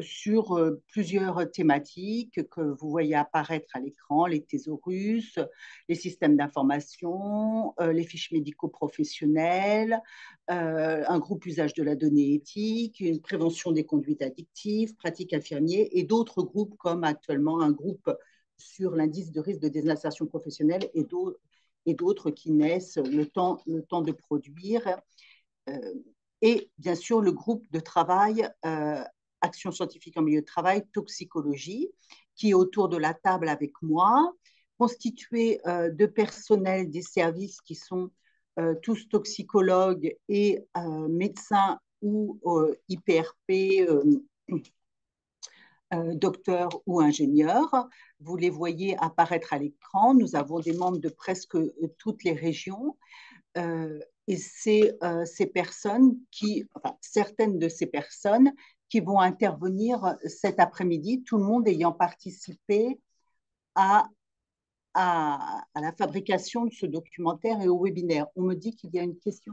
sur plusieurs thématiques que vous voyez apparaître à l'écran, les thésaurus, les systèmes d'information, les fiches médico-professionnelles, un groupe usage de la donnée éthique, une prévention des conduites addictives, pratiques infirmiers et d'autres groupes comme actuellement un groupe sur l'indice de risque de désinsertion professionnelle et d'autres qui naissent le temps de produire. Euh, et bien sûr le groupe de travail Action scientifique en milieu de travail, toxicologie, qui est autour de la table avec moi, constitué de personnel des services qui sont tous toxicologues et médecins ou IPRP, docteurs ou ingénieurs. Vous les voyez apparaître à l'écran. Nous avons des membres de presque toutes les régions. Et c'est ces personnes enfin, certaines de ces personnes qui vont intervenir cet après-midi, tout le monde ayant participé à, à la fabrication de ce documentaire et au webinaire. On me dit qu'il y a une question.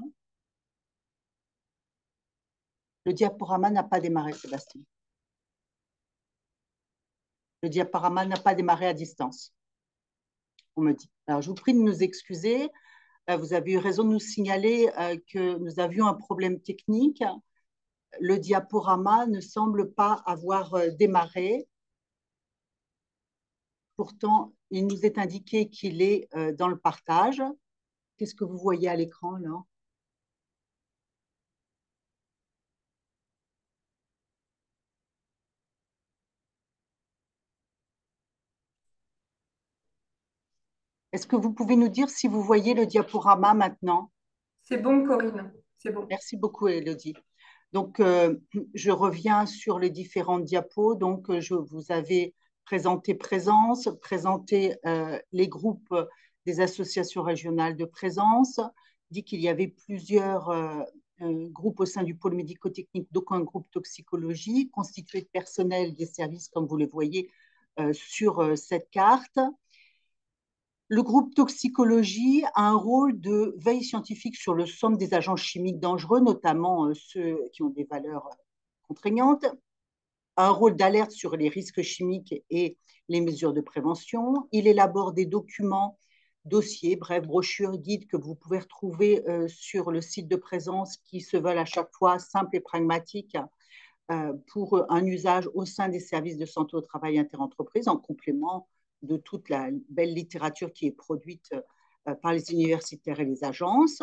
Le diaporama n'a pas démarré, Sébastien. Le diaporama n'a pas démarré à distance, on me dit. Alors, je vous prie de nous excuser. Vous avez eu raison de nous signaler que nous avions un problème technique. Le diaporama ne semble pas avoir démarré. Pourtant, il nous est indiqué qu'il est dans le partage. Qu'est-ce que vous voyez à l'écran là? Est-ce que vous pouvez nous dire si vous voyez le diaporama maintenant? C'est bon, Corinne, c'est bon. Merci beaucoup, Elodie. Donc, je reviens sur les différentes diapos. Donc, je vous avais présenté Présence, présenté les groupes des associations régionales de présence, dit qu'il y avait plusieurs groupes au sein du pôle médico-technique, donc un groupe toxicologie, constitué de personnel des services, comme vous le voyez sur cette carte. Le groupe toxicologie a un rôle de veille scientifique sur le somme des agents chimiques dangereux, notamment ceux qui ont des valeurs contraignantes, un rôle d'alerte sur les risques chimiques et les mesures de prévention. Il élabore des documents, dossiers, bref, brochures, guides que vous pouvez retrouver sur le site de présence qui se veulent à chaque fois simples et pragmatiques pour un usage au sein des services de santé au travail interentreprises en complément de toute la belle littérature qui est produite par les universitaires et les agences.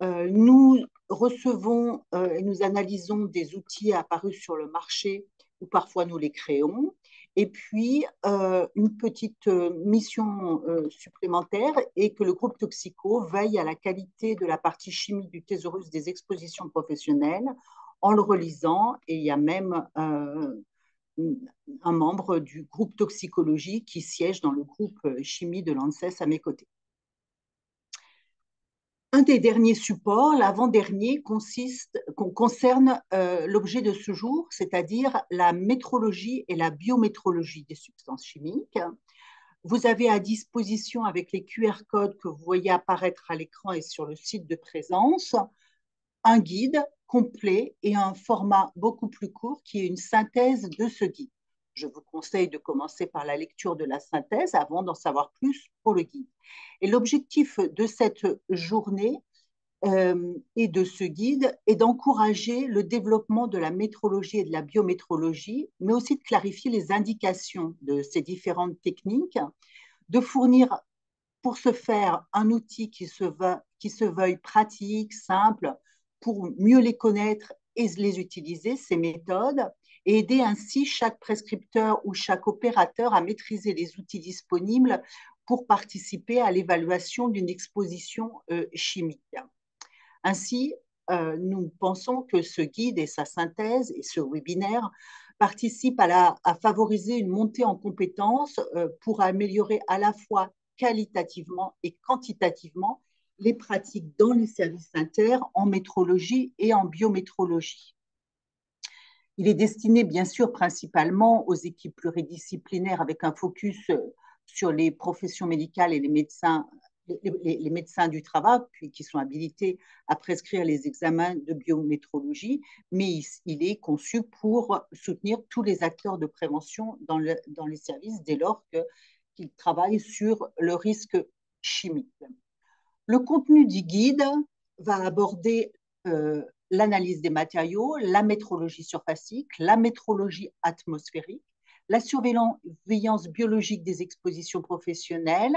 Nous recevons et nous analysons des outils apparus sur le marché ou parfois nous les créons. Et puis, une petite mission supplémentaire est que le groupe Toxico veille à la qualité de la partie chimique du thésaurus des expositions professionnelles en le relisant. Et il y a même un membre du groupe toxicologie qui siège dans le groupe chimie de l'ANSES à mes côtés. Un des derniers supports, l'avant-dernier, concerne l'objet de ce jour, c'est-à-dire la métrologie et la biométrologie des substances chimiques. Vous avez à disposition, avec les QR codes que vous voyez apparaître à l'écran et sur le site de présence, un guide complet et un format beaucoup plus court qui est une synthèse de ce guide. Je vous conseille de commencer par la lecture de la synthèse avant d'en savoir plus pour le guide. Et l'objectif de cette journée et de ce guide est d'encourager le développement de la métrologie et de la biométrologie, mais aussi de clarifier les indications de ces différentes techniques, de fournir pour ce faire un outil qui se veuille pratique, simple, pour mieux les connaître et les utiliser, ces méthodes, et aider ainsi chaque prescripteur ou chaque opérateur à maîtriser les outils disponibles pour participer à l'évaluation d'une exposition chimique. Ainsi, nous pensons que ce guide et sa synthèse et ce webinaire participent à favoriser une montée en compétences pour améliorer à la fois qualitativement et quantitativement les pratiques dans les services inter en métrologie et en biométrologie. Il est destiné bien sûr principalement aux équipes pluridisciplinaires avec un focus sur les professions médicales et les médecins les médecins du travail, puis qui sont habilités à prescrire les examens de biométrologie, mais il est conçu pour soutenir tous les acteurs de prévention dans les services dès lors qu'ils travaillent sur le risque chimique. Le contenu du guide va aborder l'analyse des matériaux, la métrologie surfacique, la métrologie atmosphérique, la surveillance biologique des expositions professionnelles,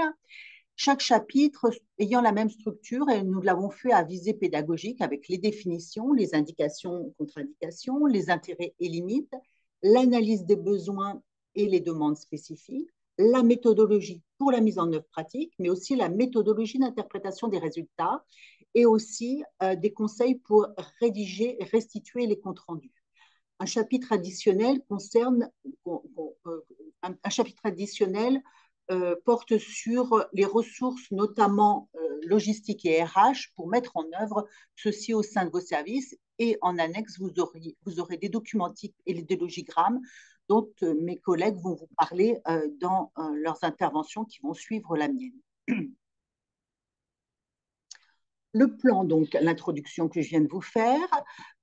chaque chapitre ayant la même structure, et nous l'avons fait à visée pédagogique avec les définitions, les indications, contre-indications, les intérêts et limites, l'analyse des besoins et les demandes spécifiques, la méthodologie pour la mise en œuvre pratique, mais aussi la méthodologie d'interprétation des résultats et aussi des conseils pour rédiger et restituer les comptes rendus. Un chapitre additionnel porte sur les ressources, notamment logistiques et RH, pour mettre en œuvre ceci au sein de vos services. Et en annexe, vous aurez des documentiques et des logigrammes dont mes collègues vont vous parler dans leurs interventions qui vont suivre la mienne. Le plan, donc, l'introduction que je viens de vous faire,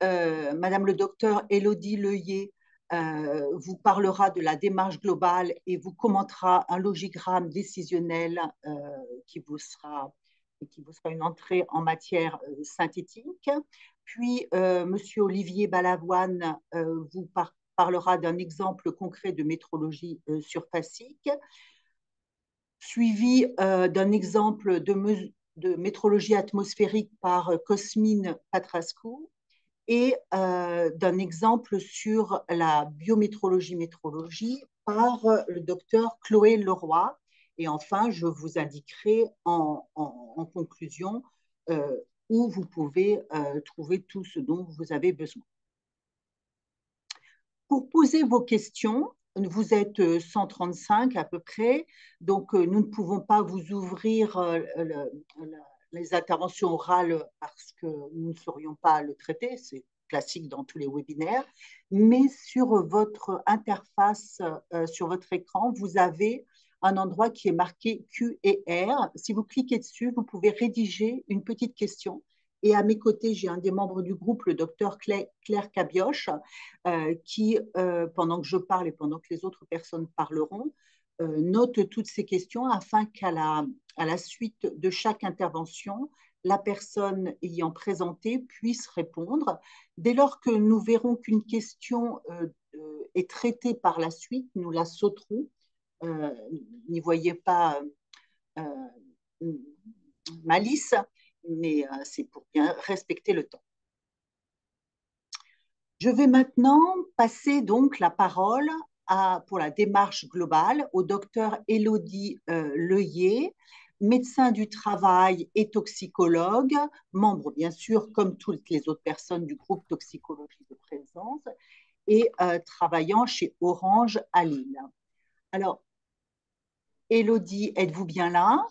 Madame le docteur Élodie Leuillet vous parlera de la démarche globale et vous commentera un logigramme décisionnel qui vous sera une entrée en matière synthétique. Puis, Monsieur Olivier Balavoine vous parlera d'un exemple concret de métrologie surfacique, suivi d'un exemple de métrologie atmosphérique par Cosmine Patrascu et d'un exemple sur la biométrologie-métrologie par le docteur Chloé Leroy. Et enfin, je vous indiquerai en conclusion où vous pouvez trouver tout ce dont vous avez besoin. Pour poser vos questions, vous êtes 135 à peu près, donc nous ne pouvons pas vous ouvrir les interventions orales parce que nous ne saurions pas le traiter, c'est classique dans tous les webinaires, mais sur votre interface, sur votre écran, vous avez un endroit qui est marqué Q et R. Si vous cliquez dessus, vous pouvez rédiger une petite question. Et à mes côtés, j'ai un des membres du groupe, le docteur Claire Cabioche, qui, pendant que je parle et pendant que les autres personnes parleront, note toutes ces questions afin qu'à la suite de chaque intervention, la personne ayant présenté puisse répondre. Dès lors que nous verrons qu'une question est traitée par la suite, nous la sauterons. N'y voyez pas malice, mais c'est pour bien respecter le temps. Je vais maintenant passer donc la parole pour la démarche globale au docteur Élodie Leuillet, médecin du travail et toxicologue, membre bien sûr comme toutes les autres personnes du groupe toxicologie de présence et travaillant chez Orange à Lille. Alors, Élodie, êtes-vous bien là?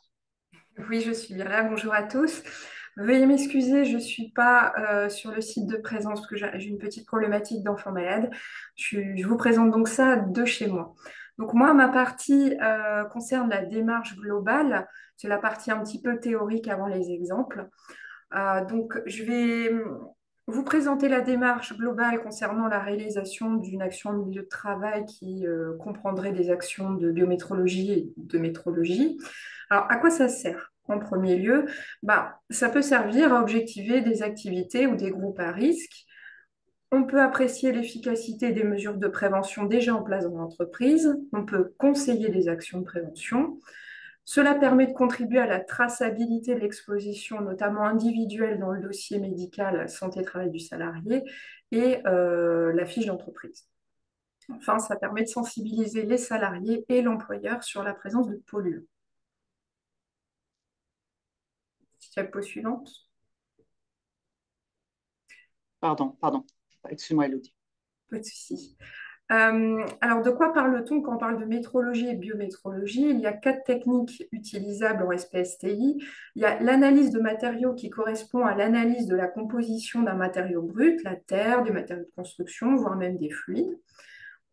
Oui, je suis bien là. Bonjour à tous. Veuillez m'excuser, je ne suis pas sur le site de présence parce que j'ai une petite problématique d'enfant malade. Je vous présente donc ça de chez moi. Donc moi, ma partie concerne la démarche globale. C'est la partie un petit peu théorique avant les exemples. Donc je vais vous présenter la démarche globale concernant la réalisation d'une action en milieu de travail qui comprendrait des actions de biométrologie et de métrologie. Alors, à quoi ça sert? En premier lieu, ça peut servir à objectiver des activités ou des groupes à risque. On peut apprécier l'efficacité des mesures de prévention déjà en place dans l'entreprise. On peut conseiller des actions de prévention. Cela permet de contribuer à la traçabilité de l'exposition, notamment individuelle dans le dossier médical santé-travail du salarié et la fiche d'entreprise. Enfin, ça permet de sensibiliser les salariés et l'employeur sur la présence de polluants. Diapo suivante. Pardon. Excuse-moi, Élodie. Pas de souci. Alors, de quoi parle-t-on quand on parle de métrologie et biométrologie? Il y a 4 techniques utilisables en SPSTI. Il y a l'analyse de matériaux qui correspond à l'analyse de la composition d'un matériau brut, la terre, des matériaux de construction, voire même des fluides.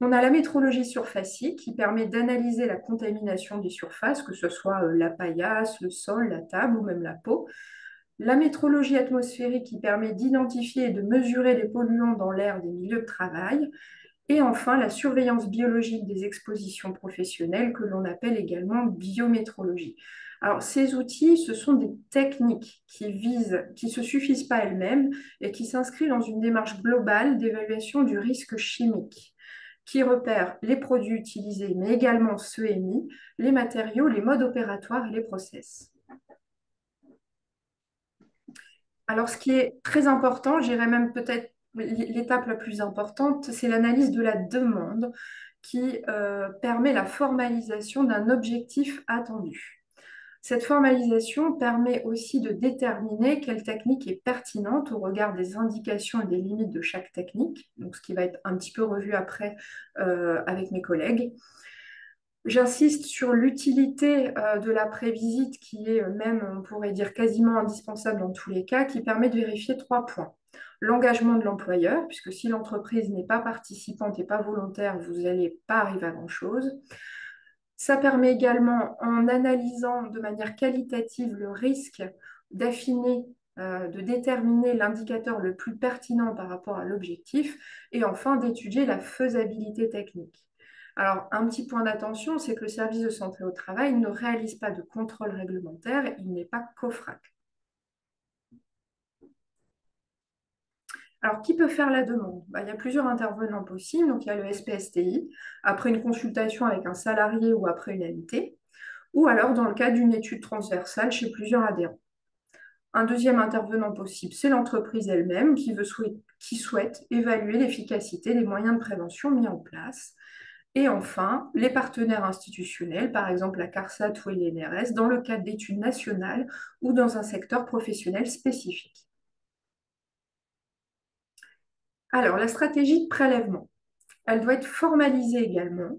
On a la métrologie surfacique qui permet d'analyser la contamination des surfaces, que ce soit la paillasse, le sol, la table ou même la peau. La métrologie atmosphérique qui permet d'identifier et de mesurer les polluants dans l'air des milieux de travail. Et enfin, la surveillance biologique des expositions professionnelles que l'on appelle également biométrologie. Alors, ces outils, ce sont des techniques qui ne se suffisent pas elles-mêmes et qui s'inscrivent dans une démarche globale d'évaluation du risque chimique, qui repère les produits utilisés, mais également ceux émis, les matériaux, les modes opératoires et les process. Alors, ce qui est très important, j'irais même peut-être l'étape la plus importante, c'est l'analyse de la demande qui permet la formalisation d'un objectif attendu. Cette formalisation permet aussi de déterminer quelle technique est pertinente au regard des indications et des limites de chaque technique, donc ce qui va être un petit peu revu après avec mes collègues. J'insiste sur l'utilité de la prévisite qui est même, on pourrait dire, quasiment indispensable dans tous les cas, qui permet de vérifier 3 points. L'engagement de l'employeur, puisque si l'entreprise n'est pas participante et pas volontaire, vous n'allez pas arriver à grand-chose. Ça permet également, en analysant de manière qualitative le risque, d'affiner, de déterminer l'indicateur le plus pertinent par rapport à l'objectif, et enfin d'étudier la faisabilité technique. Alors, un petit point d'attention, c'est que le service de santé au travail ne réalise pas de contrôle réglementaire, il n'est pas COFRAC. Alors, qui peut faire la demande? Il y a plusieurs intervenants possibles. Donc, il y a le SPSTI, après une consultation avec un salarié ou après une AMT, ou alors dans le cadre d'une étude transversale chez plusieurs adhérents. Un deuxième intervenant possible, c'est l'entreprise elle-même qui souhaite évaluer l'efficacité des moyens de prévention mis en place. Et enfin, les partenaires institutionnels, par exemple la CARSAT ou l'INRS, dans le cadre d'études nationales ou dans un secteur professionnel spécifique. Alors, la stratégie de prélèvement, elle doit être formalisée également.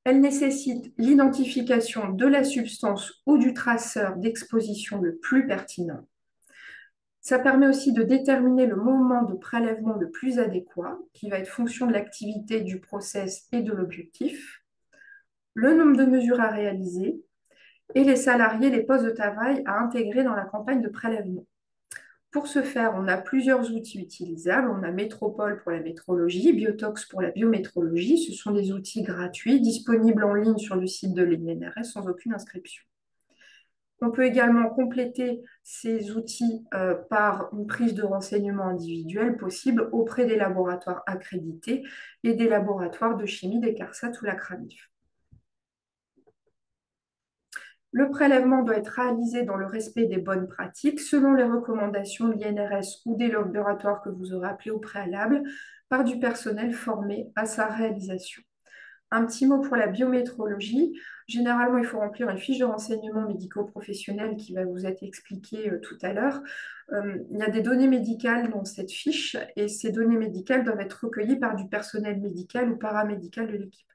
Elle nécessite l'identification de la substance ou du traceur d'exposition le plus pertinent. Ça permet aussi de déterminer le moment de prélèvement le plus adéquat, qui va être fonction de l'activité, du process et de l'objectif, le nombre de mesures à réaliser et les salariés, les postes de travail à intégrer dans la campagne de prélèvement. Pour ce faire, on a plusieurs outils utilisables. On a Métropole pour la métrologie, Biotox pour la biométrologie. Ce sont des outils gratuits disponibles en ligne sur le site de l'INRS sans aucune inscription. On peut également compléter ces outils par une prise de renseignements individuels possible auprès des laboratoires accrédités et des laboratoires de chimie des CARSAT ou la CRAMIF. Le prélèvement doit être réalisé dans le respect des bonnes pratiques selon les recommandations de l'INRS ou des laboratoires que vous aurez appelés au préalable par du personnel formé à sa réalisation. Un petit mot pour la biométrologie. Généralement, il faut remplir une fiche de renseignement médico-professionnel qui va vous être expliquée tout à l'heure. Il y a des données médicales dans cette fiche et ces données médicales doivent être recueillies par du personnel médical ou paramédical de l'équipe.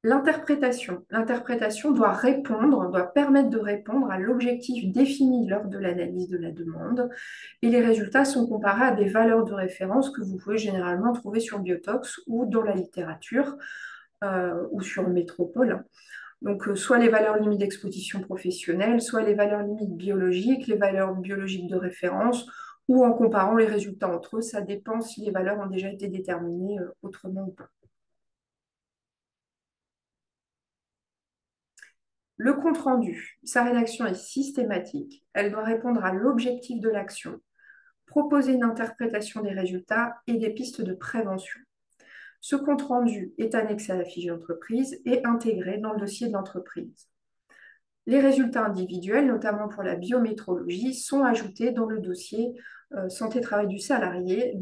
L'interprétation. L'interprétation doit permettre de répondre à l'objectif défini lors de l'analyse de la demande et les résultats sont comparés à des valeurs de référence que vous pouvez généralement trouver sur Biotox ou dans la littérature ou sur Métropole. Donc, soit les valeurs limites d'exposition professionnelle, soit les valeurs limites biologiques, les valeurs biologiques de référence, ou en comparant les résultats entre eux. Ça dépend si les valeurs ont déjà été déterminées autrement ou pas. Le compte-rendu, sa rédaction est systématique. Elle doit répondre à l'objectif de l'action, proposer une interprétation des résultats et des pistes de prévention. Ce compte-rendu est annexé à la fiche d'entreprise et intégré dans le dossier de l'entreprise. Les résultats individuels, notamment pour la biométrologie, sont ajoutés dans le dossier santé-travail du salarié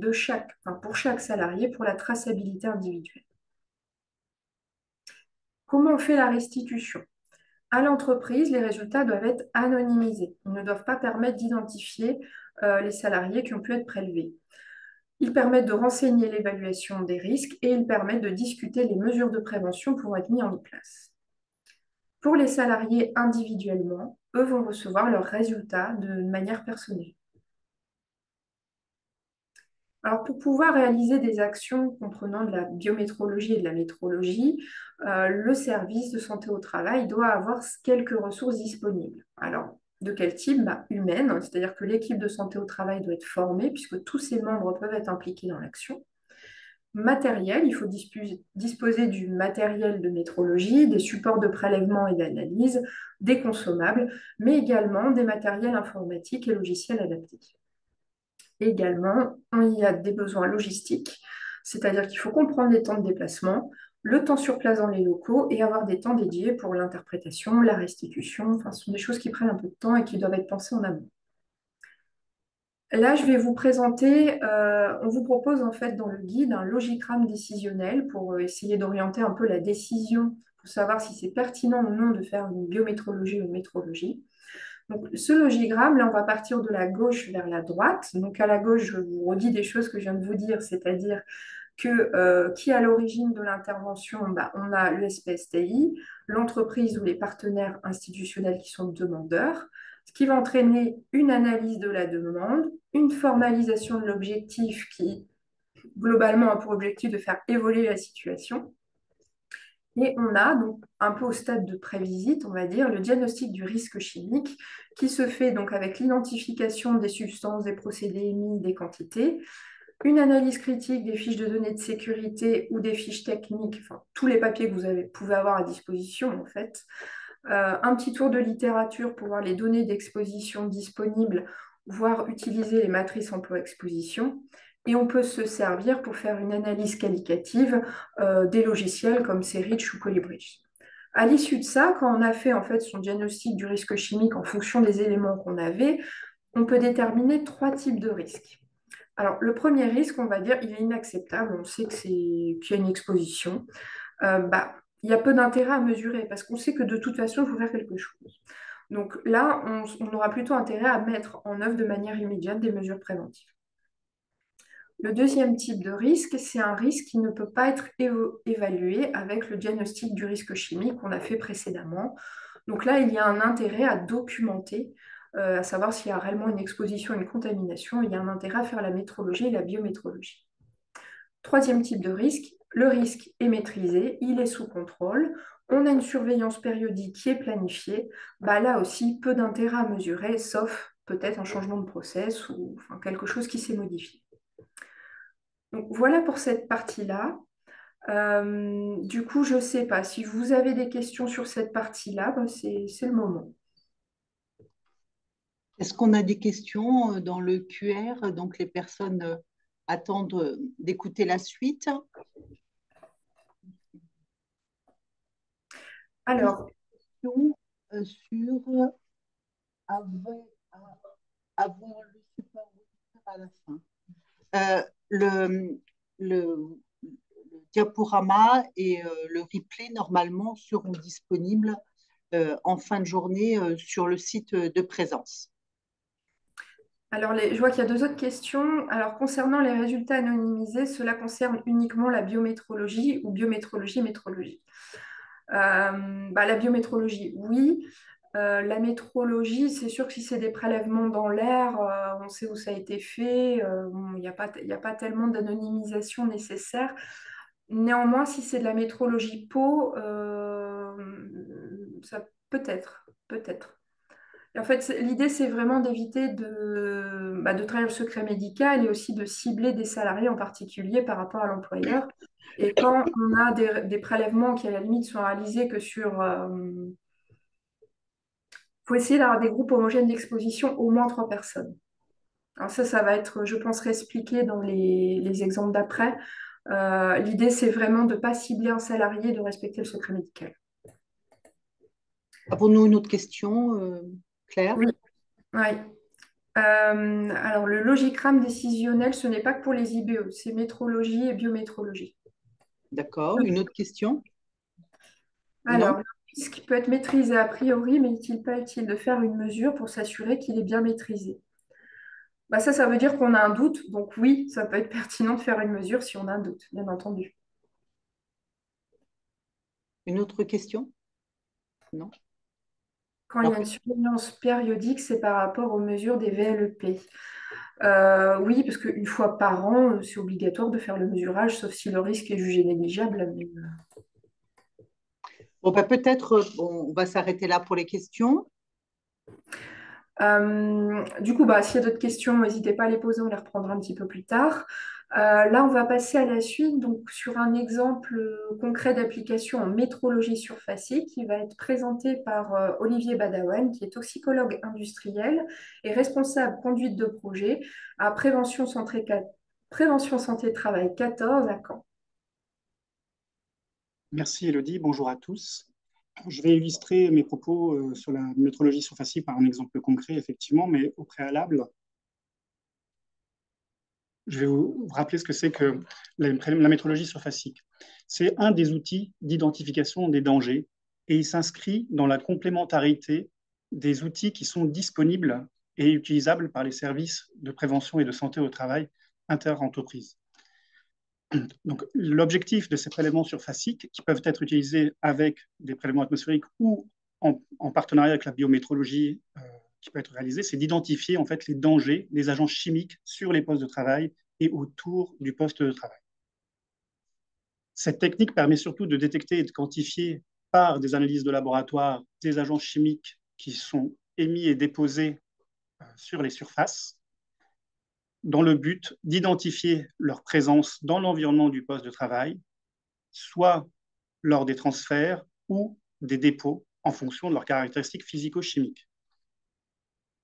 pour chaque salarié pour la traçabilité individuelle. Comment on fait la restitution? À l'entreprise, les résultats doivent être anonymisés. Ils ne doivent pas permettre d'identifier les salariés qui ont pu être prélevés. Ils permettent de renseigner l'évaluation des risques et ils permettent de discuter les mesures de prévention pour être mis en place. Pour les salariés individuellement, eux vont recevoir leurs résultats de manière personnelle. Alors, pour pouvoir réaliser des actions comprenant de la biométrologie et de la métrologie, le service de santé au travail doit avoir quelques ressources disponibles. Alors, de quel type? Bah, humaine, c'est-à-dire que l'équipe de santé au travail doit être formée puisque tous ses membres peuvent être impliqués dans l'action. Matériel, il faut disposer du matériel de métrologie, des supports de prélèvement et d'analyse, des consommables, mais également des matériels informatiques et logiciels adaptés. Également, il y a des besoins logistiques, c'est-à-dire qu'il faut comprendre les temps de déplacement, le temps sur place dans les locaux et avoir des temps dédiés pour l'interprétation, la restitution. Enfin, ce sont des choses qui prennent un peu de temps et qui doivent être pensées en amont. Là, je vais vous présenter, on vous propose en fait dans le guide un logigramme décisionnel pour essayer d'orienter un peu la décision, pour savoir si c'est pertinent ou non de faire une biométrologie ou une métrologie. Donc, ce logigramme, là, on va partir de la gauche vers la droite. Donc, à la gauche, je vous redis des choses que je viens de vous dire, c'est-à-dire que qui est à l'origine de l'intervention, bah, on a le SPSTI, l'entreprise ou les partenaires institutionnels qui sont demandeurs, ce qui va entraîner une analyse de la demande, une formalisation de l'objectif qui, globalement, a pour objectif de faire évoluer la situation. Et on a donc un peu au stade de prévisite, on va dire, le diagnostic du risque chimique qui se fait donc avec l'identification des substances, des procédés émis, des quantités, une analyse critique des fiches de données de sécurité ou des fiches techniques, enfin tous les papiers que pouvez avoir à disposition en fait, un petit tour de littérature pour voir les données d'exposition disponibles, voire utiliser les matrices emploi-exposition. Et on peut se servir pour faire une analyse qualitative des logiciels comme Serich ou Colibri. À l'issue de ça, quand on a fait en fait son diagnostic du risque chimique en fonction des éléments qu'on avait, on peut déterminer trois types de risques. Alors, le premier risque, on va dire, il est inacceptable. On sait qu'il y a une exposition. Bah, il y a peu d'intérêt à mesurer parce qu'on sait que de toute façon, il faut faire quelque chose. Donc là, on aura plutôt intérêt à mettre en œuvre de manière immédiate des mesures préventives. Le deuxième type de risque, c'est un risque qui ne peut pas être évalué avec le diagnostic du risque chimique qu'on a fait précédemment. Donc là, il y a un intérêt à documenter, à savoir s'il y a réellement une exposition, une contamination. Il y a un intérêt à faire la métrologie et la biométrologie. Troisième type de risque, le risque est maîtrisé, il est sous contrôle, on a une surveillance périodique qui est planifiée. Bah là aussi, peu d'intérêt à mesurer, sauf peut-être un changement de process ou enfin, quelque chose qui s'est modifié. Donc voilà pour cette partie-là. Du coup, je ne sais pas, si vous avez des questions sur cette partie-là, bah, c'est le moment. Est-ce qu'on a des questions dans le QR? Donc, les personnes attendent d'écouter la suite. Une Alors, question sur avoir, avoir le support à la fin. Euh, le, le, le diaporama et le replay, normalement, seront disponibles en fin de journée sur le site de présence. alors je vois qu'il y a deux autres questions. Alors, concernant les résultats anonymisés, cela concerne uniquement la biométrologie ou biométrologie-métrologie. Bah, la biométrologie, oui. La métrologie, c'est sûr que si c'est des prélèvements dans l'air, on sait où ça a été fait, il n'y a pas tellement d'anonymisation nécessaire. Néanmoins, si c'est de la métrologie peau, ça peut-être, peut-être. Et en fait, l'idée, c'est vraiment d'éviter de trahir le secret médical et aussi de cibler des salariés en particulier par rapport à l'employeur. Et quand on a des prélèvements qui, à la limite, sont réalisés que sur... faut essayer d'avoir des groupes homogènes d'exposition, au moins trois personnes. Alors ça va être, je pense, réexpliqué dans les exemples d'après. L'idée, c'est vraiment de ne pas cibler un salarié et de respecter le secret médical. Avons-nous une autre question, Claire? Oui, oui. Alors, le logigramme décisionnel, ce n'est pas que pour les IBE, c'est métrologie et biométrologie. D'accord. Une autre question? Alors, Non? le risque peut être maîtrisé a priori, mais n'est-il pas utile de faire une mesure pour s'assurer qu'il est bien maîtrisé? Bah ça veut dire qu'on a un doute. Donc oui, ça peut être pertinent de faire une mesure si on a un doute, bien entendu. Une autre question? Non? Quand il y Alors, a une surveillance périodique, c'est par rapport aux mesures des VLEP. Oui, parce qu'une fois par an, c'est obligatoire de faire le mesurage, sauf si le risque est jugé négligeable. Bon, ben, peut-être, bon, on va s'arrêter là pour les questions. Du coup, bah, s'il y a d'autres questions, n'hésitez pas à les poser, on les reprendra un petit peu plus tard. Là, on va passer à la suite, donc sur un exemple concret d'application en métrologie surfacique qui va être présenté par Olivier Badawan, qui est toxicologue industriel et responsable conduite de projet à Prévention Santé Travail 14 à Caen. Merci Elodie, bonjour à tous. Je vais illustrer mes propos sur la métrologie surfacique par un exemple concret, effectivement, mais au préalable, je vais vous rappeler ce que c'est que la métrologie surfacique. C'est un des outils d'identification des dangers et il s'inscrit dans la complémentarité des outils qui sont disponibles et utilisables par les services de prévention et de santé au travail inter-entreprises. Donc, l'objectif de ces prélèvements surfaciques, qui peuvent être utilisés avec des prélèvements atmosphériques ou en partenariat avec la biométrologie qui peut être réalisée, c'est d'identifier en fait les dangers des agents chimiques sur les postes de travail et autour du poste de travail. Cette technique permet surtout de détecter et de quantifier par des analyses de laboratoire des agents chimiques qui sont émis et déposés sur les surfaces dans le but d'identifier leur présence dans l'environnement du poste de travail, soit lors des transferts ou des dépôts en fonction de leurs caractéristiques physico-chimiques.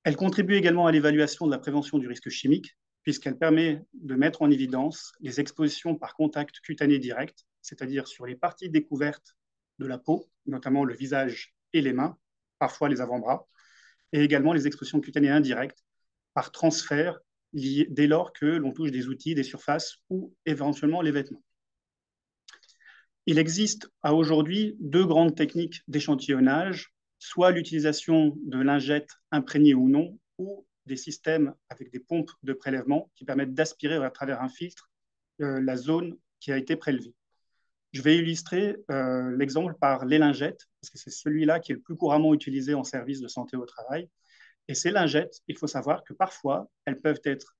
Elle contribue également à l'évaluation de la prévention du risque chimique, puisqu'elle permet de mettre en évidence les expositions par contact cutané direct, c'est-à-dire sur les parties découvertes de la peau, notamment le visage et les mains, parfois les avant-bras, et également les expositions cutanées indirectes par transfert dès lors que l'on touche des outils, des surfaces ou éventuellement les vêtements. Il existe à aujourd'hui deux grandes techniques d'échantillonnage, soit l'utilisation de lingettes imprégnées ou non, ou des systèmes avec des pompes de prélèvement qui permettent d'aspirer à travers un filtre la zone qui a été prélevée. Je vais illustrer l'exemple par les lingettes, parce que c'est celui-là qui est le plus couramment utilisé en service de santé au travail. Et ces lingettes, il faut savoir que parfois, elles peuvent être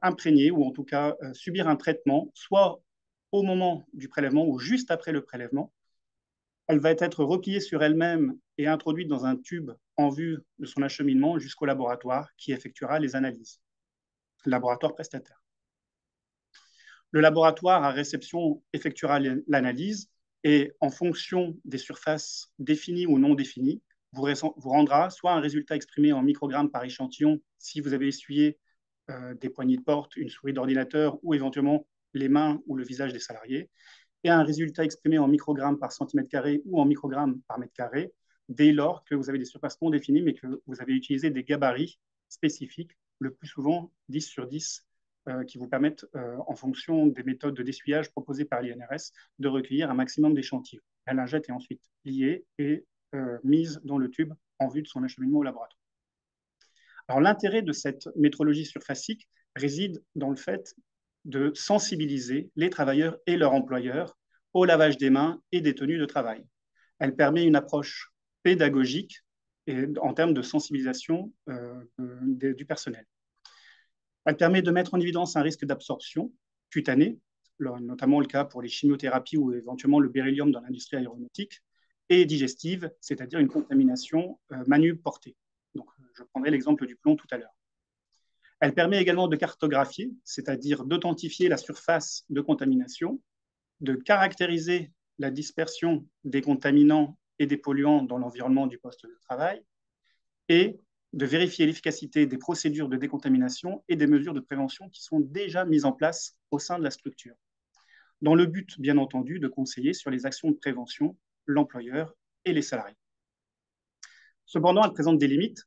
imprégnées ou en tout cas subir un traitement, soit au moment du prélèvement ou juste après le prélèvement. Elle va être repliée sur elle-même et introduite dans un tube en vue de son acheminement jusqu'au laboratoire qui effectuera les analyses. Laboratoire prestataire. Le laboratoire à réception effectuera l'analyse et en fonction des surfaces définies ou non définies, vous rendra soit un résultat exprimé en microgrammes par échantillon si vous avez essuyé des poignées de porte, une souris d'ordinateur ou éventuellement les mains ou le visage des salariés, et un résultat exprimé en microgrammes par centimètre carré ou en microgrammes par mètre carré, dès lors que vous avez des surfaces non définies, mais que vous avez utilisé des gabarits spécifiques, le plus souvent 10 sur 10, qui vous permettent, en fonction des méthodes de dessuyage proposées par l'INRS, de recueillir un maximum d'échantillons. La lingette est ensuite liée et mise dans le tube en vue de son acheminement au laboratoire. Alors l'intérêt de cette métrologie surfacique réside dans le fait de sensibiliser les travailleurs et leurs employeurs au lavage des mains et des tenues de travail. Elle permet une approche pédagogique et, en termes de sensibilisation du personnel. Elle permet de mettre en évidence un risque d'absorption cutanée, notamment le cas pour les chimiothérapies ou éventuellement le beryllium dans l'industrie aéronautique, et digestive, c'est-à-dire une contamination manu-portée. Donc, je prendrai l'exemple du plomb tout à l'heure. Elle permet également de cartographier, c'est-à-dire d'authentifier la surface de contamination, de caractériser la dispersion des contaminants et des polluants dans l'environnement du poste de travail et de vérifier l'efficacité des procédures de décontamination et des mesures de prévention qui sont déjà mises en place au sein de la structure, dans le but, bien entendu, de conseiller sur les actions de prévention l'employeur et les salariés. Cependant, elle présente des limites,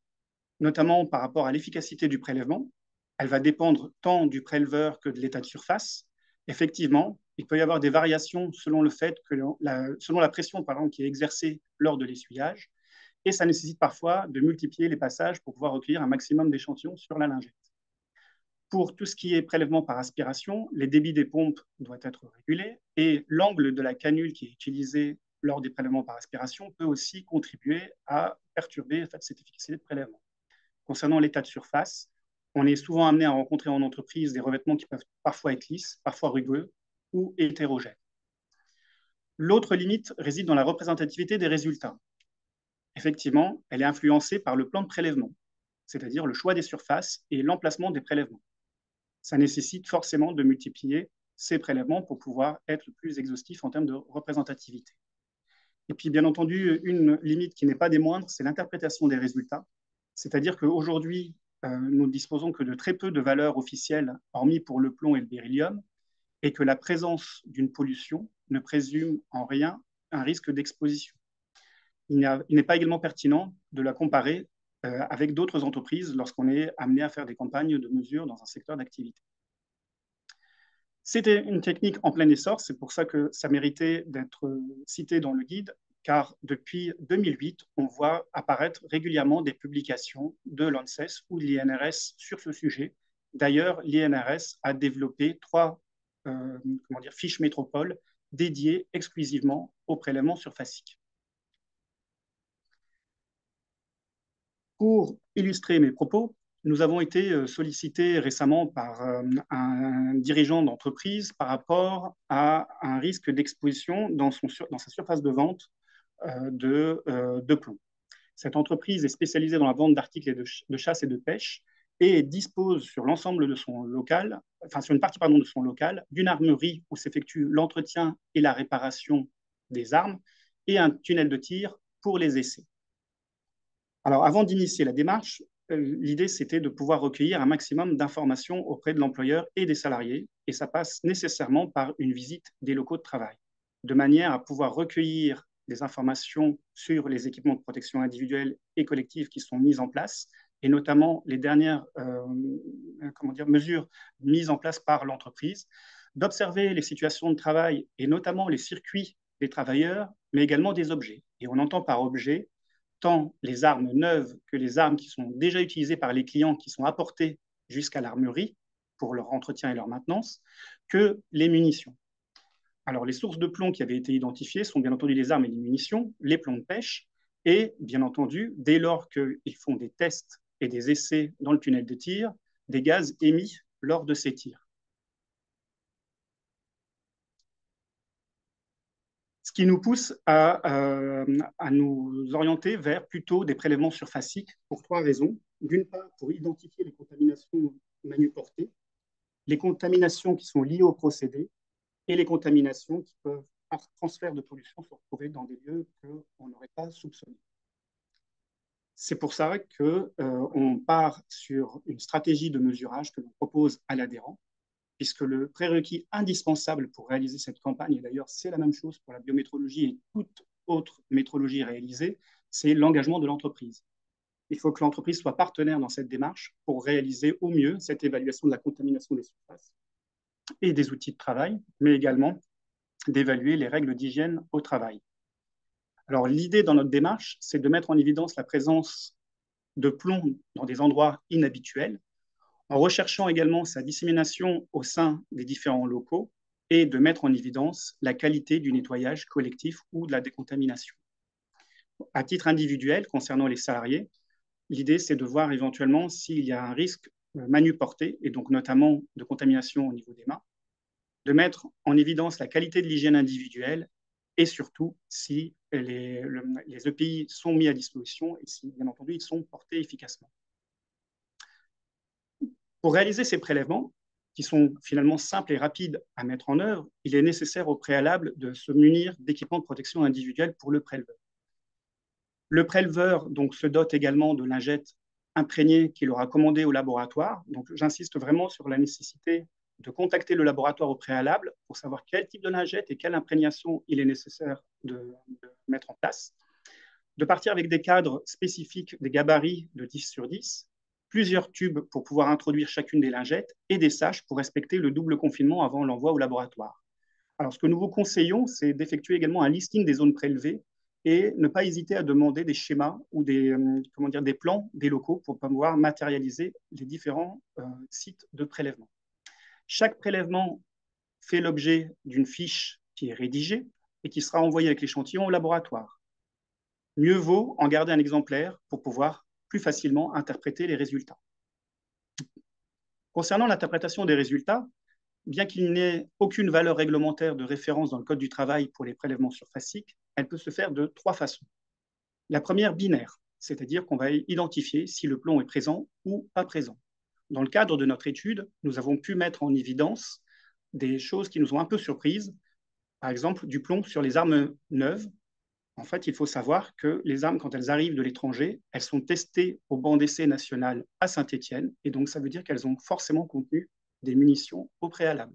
notamment par rapport à l'efficacité du prélèvement. Elle va dépendre tant du préleveur que de l'état de surface. Effectivement, il peut y avoir des variations selon le fait que selon la pression par exemple, qui est exercée lors de l'essuyage, et ça nécessite parfois de multiplier les passages pour pouvoir recueillir un maximum d'échantillons sur la lingette. Pour tout ce qui est prélèvement par aspiration, les débits des pompes doivent être régulés et l'angle de la canule qui est utilisé lors des prélèvements par aspiration peut aussi contribuer à perturber cette efficacité de prélèvement. Concernant l'état de surface, on est souvent amené à rencontrer en entreprise des revêtements qui peuvent parfois être lisses, parfois rugueux ou hétérogènes. L'autre limite réside dans la représentativité des résultats. Effectivement, elle est influencée par le plan de prélèvement, c'est-à-dire le choix des surfaces et l'emplacement des prélèvements. Ça nécessite forcément de multiplier ces prélèvements pour pouvoir être le plus exhaustif en termes de représentativité. Et puis, bien entendu, une limite qui n'est pas des moindres, c'est l'interprétation des résultats. C'est-à-dire qu'aujourd'hui, nous ne disposons que de très peu de valeurs officielles, hormis pour le plomb et le beryllium, et que la présence d'une pollution ne présume en rien un risque d'exposition. Il n'est pas également pertinent de la comparer avec d'autres entreprises lorsqu'on est amené à faire des campagnes de mesure dans un secteur d'activité. C'était une technique en plein essor, c'est pour ça que ça méritait d'être cité dans le guide, car depuis 2008, on voit apparaître régulièrement des publications de l'ANSES ou de l'INRS sur ce sujet. D'ailleurs, l'INRS a développé 3 fiches métropoles dédiées exclusivement au prélèvement surfacique. Pour illustrer mes propos, nous avons été sollicités récemment par un dirigeant d'entreprise par rapport à un risque d'exposition dans sa surface de vente de plomb. Cette entreprise est spécialisée dans la vente d'articles de chasse et de pêche et dispose sur l'ensemble de son local, enfin sur une partie de son local, d'une armerie où s'effectue l'entretien et la réparation des armes et un tunnel de tir pour les essais. Alors, avant d'initier la démarche, l'idée, c'était de pouvoir recueillir un maximum d'informations auprès de l'employeur et des salariés, et ça passe nécessairement par une visite des locaux de travail, de manière à pouvoir recueillir des informations sur les équipements de protection individuelle et collective qui sont mis en place, et notamment les dernières mesures mises en place par l'entreprise, d'observer les situations de travail et notamment les circuits des travailleurs, mais également des objets. Et on entend par objet tant les armes neuves que les armes qui sont déjà utilisées par les clients qui sont apportées jusqu'à l'armurerie pour leur entretien et leur maintenance, que les munitions. Alors, les sources de plomb qui avaient été identifiées sont bien entendu les armes et les munitions, les plombs de pêche, et bien entendu, dès lors qu'ils font des tests et des essais dans le tunnel de tir, des gaz émis lors de ces tirs. Ce qui nous pousse à nous orienter vers plutôt des prélèvements surfaciques pour 3 raisons. D'une part, pour identifier les contaminations manuportées, les contaminations qui sont liées au procédé et les contaminations qui peuvent, par transfert de pollution, se retrouver dans des lieux qu'on n'aurait pas soupçonnés. C'est pour ça qu'on part sur une stratégie de mesurage que l'on propose à l'adhérent, puisque le prérequis indispensable pour réaliser cette campagne, et d'ailleurs c'est la même chose pour la biométrologie et toute autre métrologie réalisée, c'est l'engagement de l'entreprise. Il faut que l'entreprise soit partenaire dans cette démarche pour réaliser au mieux cette évaluation de la contamination des surfaces et des outils de travail, mais également d'évaluer les règles d'hygiène au travail. Alors l'idée dans notre démarche, c'est de mettre en évidence la présence de plomb dans des endroits inhabituels, en recherchant également sa dissémination au sein des différents locaux et de mettre en évidence la qualité du nettoyage collectif ou de la décontamination. À titre individuel, concernant les salariés, l'idée, c'est de voir éventuellement s'il y a un risque manuporté, et donc notamment de contamination au niveau des mains, de mettre en évidence la qualité de l'hygiène individuelle et surtout si les EPI sont mis à disposition et si, bien entendu, ils sont portés efficacement. Pour réaliser ces prélèvements, qui sont finalement simples et rapides à mettre en œuvre, il est nécessaire au préalable de se munir d'équipements de protection individuelle pour le préleveur. Le préleveur donc, se dote également de lingettes imprégnées qu'il aura commandées au laboratoire. Donc, j'insiste vraiment sur la nécessité de contacter le laboratoire au préalable pour savoir quel type de lingette et quelle imprégnation il est nécessaire de mettre en place. De partir avec des cadres spécifiques, des gabarits de 10 sur 10, plusieurs tubes pour pouvoir introduire chacune des lingettes et des saches pour respecter le double confinement avant l'envoi au laboratoire. Alors, ce que nous vous conseillons, c'est d'effectuer également un listing des zones prélevées et ne pas hésiter à demander des schémas ou des plans des locaux pour pouvoir matérialiser les différents sites de prélèvement. Chaque prélèvement fait l'objet d'une fiche qui est rédigée et qui sera envoyée avec l'échantillon au laboratoire. Mieux vaut en garder un exemplaire pour pouvoir plus facilement interpréter les résultats. Concernant l'interprétation des résultats, bien qu'il n'ait aucune valeur réglementaire de référence dans le Code du travail pour les prélèvements surfaciques, elle peut se faire de trois façons. La première, binaire, c'est-à-dire qu'on va identifier si le plomb est présent ou pas présent. Dans le cadre de notre étude, nous avons pu mettre en évidence des choses qui nous ont un peu surprises, par exemple du plomb sur les armes neuves. En fait, il faut savoir que les armes, quand elles arrivent de l'étranger, elles sont testées au banc d'essai national à Saint-Étienne, et donc ça veut dire qu'elles ont forcément contenu des munitions au préalable.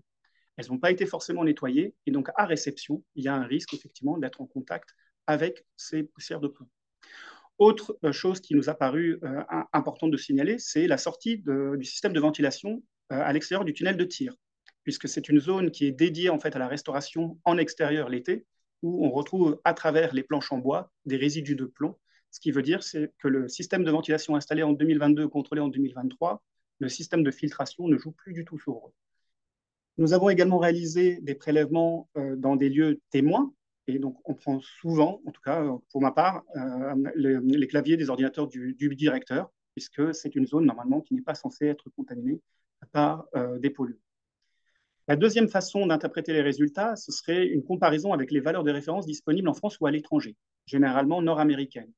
Elles n'ont pas été forcément nettoyées, et donc à réception, il y a un risque effectivement d'être en contact avec ces poussières de plomb. Autre chose qui nous a paru importante de signaler, c'est la sortie du système de ventilation à l'extérieur du tunnel de tir, puisque c'est une zone qui est dédiée en fait à la restauration en extérieur l'été, où on retrouve à travers les planches en bois des résidus de plomb. Ce qui veut dire c'est que le système de ventilation installé en 2022, contrôlé en 2023, le système de filtration ne joue plus du tout son rôle. Nous avons également réalisé des prélèvements dans des lieux témoins. Et donc, on prend souvent, en tout cas pour ma part, les claviers des ordinateurs du directeur, puisque c'est une zone normalement qui n'est pas censée être contaminée par des polluants. La deuxième façon d'interpréter les résultats, ce serait une comparaison avec les valeurs de référence disponibles en France ou à l'étranger, généralement nord-américaines.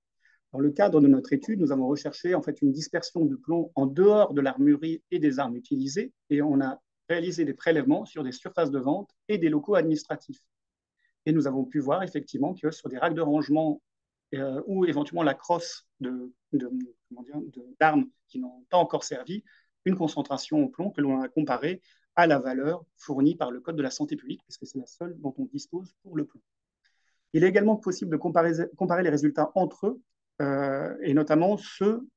Dans le cadre de notre étude, nous avons recherché en fait une dispersion de plomb en dehors de l'armurerie et des armes utilisées, et on a réalisé des prélèvements sur des surfaces de vente et des locaux administratifs. Et nous avons pu voir effectivement que sur des racks de rangement ou éventuellement la crosse d'armes qui n'ont pas encore servi, une concentration au plomb que l'on a comparée à la valeur fournie par le Code de la santé publique, puisque c'est la seule dont on dispose pour le plomb. Il est également possible de comparer les résultats entre eux, et notamment ceux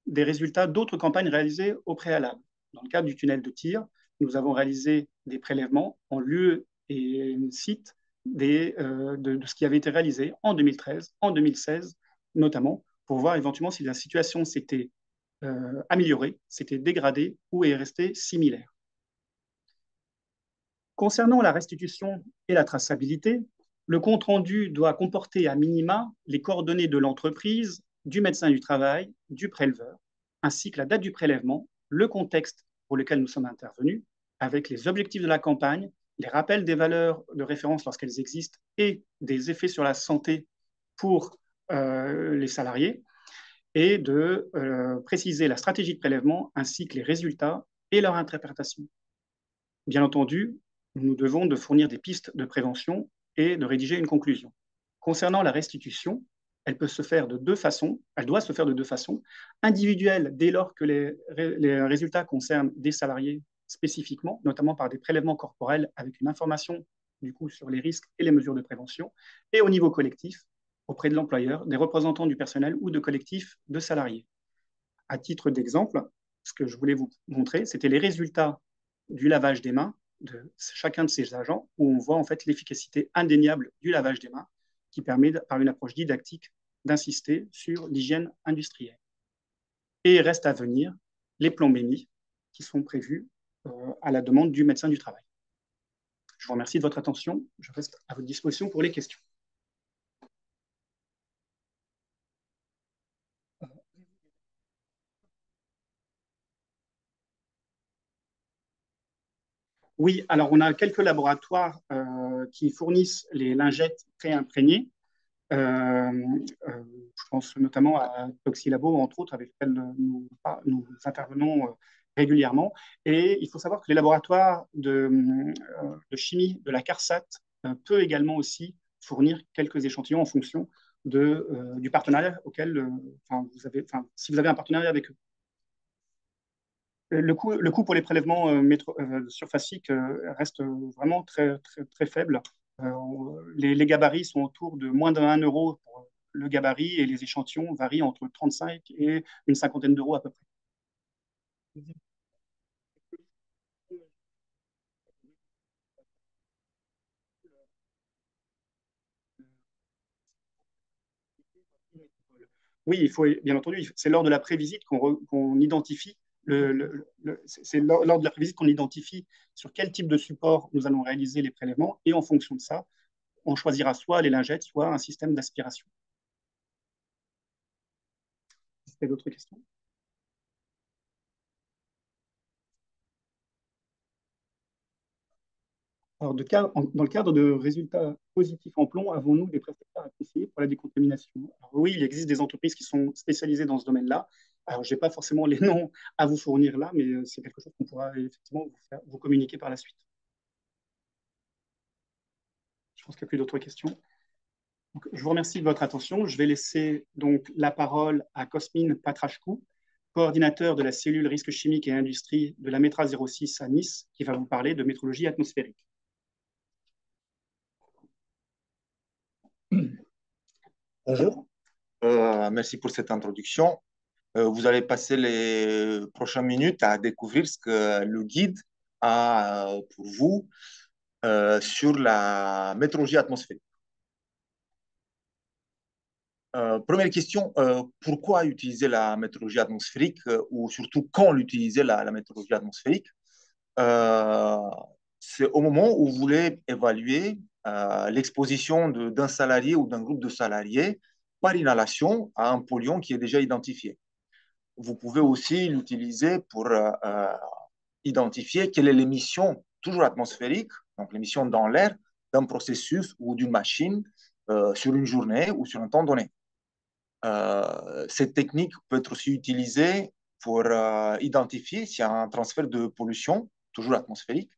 des résultats d'autres campagnes réalisées au préalable. Dans le cadre du tunnel de tir, nous avons réalisé des prélèvements en lieu et site de ce qui avait été réalisé en 2013, en 2016 notamment, pour voir éventuellement si la situation s'était améliorée, s'était dégradée ou est restée similaire. Concernant la restitution et la traçabilité, le compte-rendu doit comporter à minima les coordonnées de l'entreprise, du médecin du travail, du préleveur, ainsi que la date du prélèvement, le contexte pour lequel nous sommes intervenus, avec les objectifs de la campagne, les rappels des valeurs de référence lorsqu'elles existent et des effets sur la santé pour les salariés, et de préciser la stratégie de prélèvement ainsi que les résultats et leur interprétation. Bien entendu, nous devons de fournir des pistes de prévention et de rédiger une conclusion. Concernant la restitution, elle peut se faire de deux façons, elle doit se faire de deux façons, individuelle dès lors que les résultats concernent des salariés spécifiquement, notamment par des prélèvements corporels avec une information du coup sur les risques et les mesures de prévention, et au niveau collectif, auprès de l'employeur, des représentants du personnel ou de collectifs de salariés. À titre d'exemple, ce que je voulais vous montrer, c'était les résultats du lavage des mains de chacun de ces agents, où on voit en fait l'efficacité indéniable du lavage des mains, qui permet, par une approche didactique, d'insister sur l'hygiène industrielle. Et reste à venir les plombémies qui sont prévues à la demande du médecin du travail. Je vous remercie de votre attention. Je reste à votre disposition pour les questions. Oui, alors on a quelques laboratoires qui fournissent les lingettes pré-imprégnées. Je pense notamment à Toxilabo, entre autres, avec lesquels nous intervenons régulièrement. Et il faut savoir que les laboratoires de chimie de la CARSAT peuvent également aussi fournir quelques échantillons en fonction du partenariat auquel si vous avez un partenariat avec eux. Le coût pour les prélèvements surfaciques reste vraiment très, très, très faible. Les gabarits sont autour de moins d'1 euro pour le gabarit et les échantillons varient entre 35 et une cinquantaine d'euros à peu près. Oui, il faut, bien entendu, c'est lors de la prévisite qu'on identifie c'est lors de la prévisite qu'on identifie sur quel type de support nous allons réaliser les prélèvements et en fonction de ça, on choisira soit les lingettes, soit un système d'aspiration. Est-ce qu'il y a d'autres questions? Alors, dans le cadre de résultats positifs en plomb, avons-nous des prestataires à conseiller pour la décontamination? Alors, oui, il existe des entreprises qui sont spécialisées dans ce domaine-là. Alors, je n'ai pas forcément les noms à vous fournir là, mais c'est quelque chose qu'on pourra effectivement vous communiquer par la suite. Je pense qu'il n'y a plus d'autres questions. Donc, je vous remercie de votre attention. Je vais laisser donc la parole à Cosmine Patrachkou, coordinateur de la cellule risques chimiques et industrie de la METRA 06 à Nice, qui va vous parler de métrologie atmosphérique. Bonjour, merci pour cette introduction. Vous allez passer les prochaines minutes à découvrir ce que le guide a pour vous sur la météorologie atmosphérique. Première question, pourquoi utiliser la météorologie atmosphérique ou surtout quand l'utiliser la météorologie atmosphérique? Euh, c'est au moment où vous voulez évaluer l'exposition d'un salarié ou d'un groupe de salariés par inhalation à un polluant qui est déjà identifié. Vous pouvez aussi l'utiliser pour identifier quelle est l'émission, toujours atmosphérique, donc l'émission dans l'air, d'un processus ou d'une machine sur une journée ou sur un temps donné. Cette technique peut être aussi utilisée pour identifier s'il y a un transfert de pollution, toujours atmosphérique,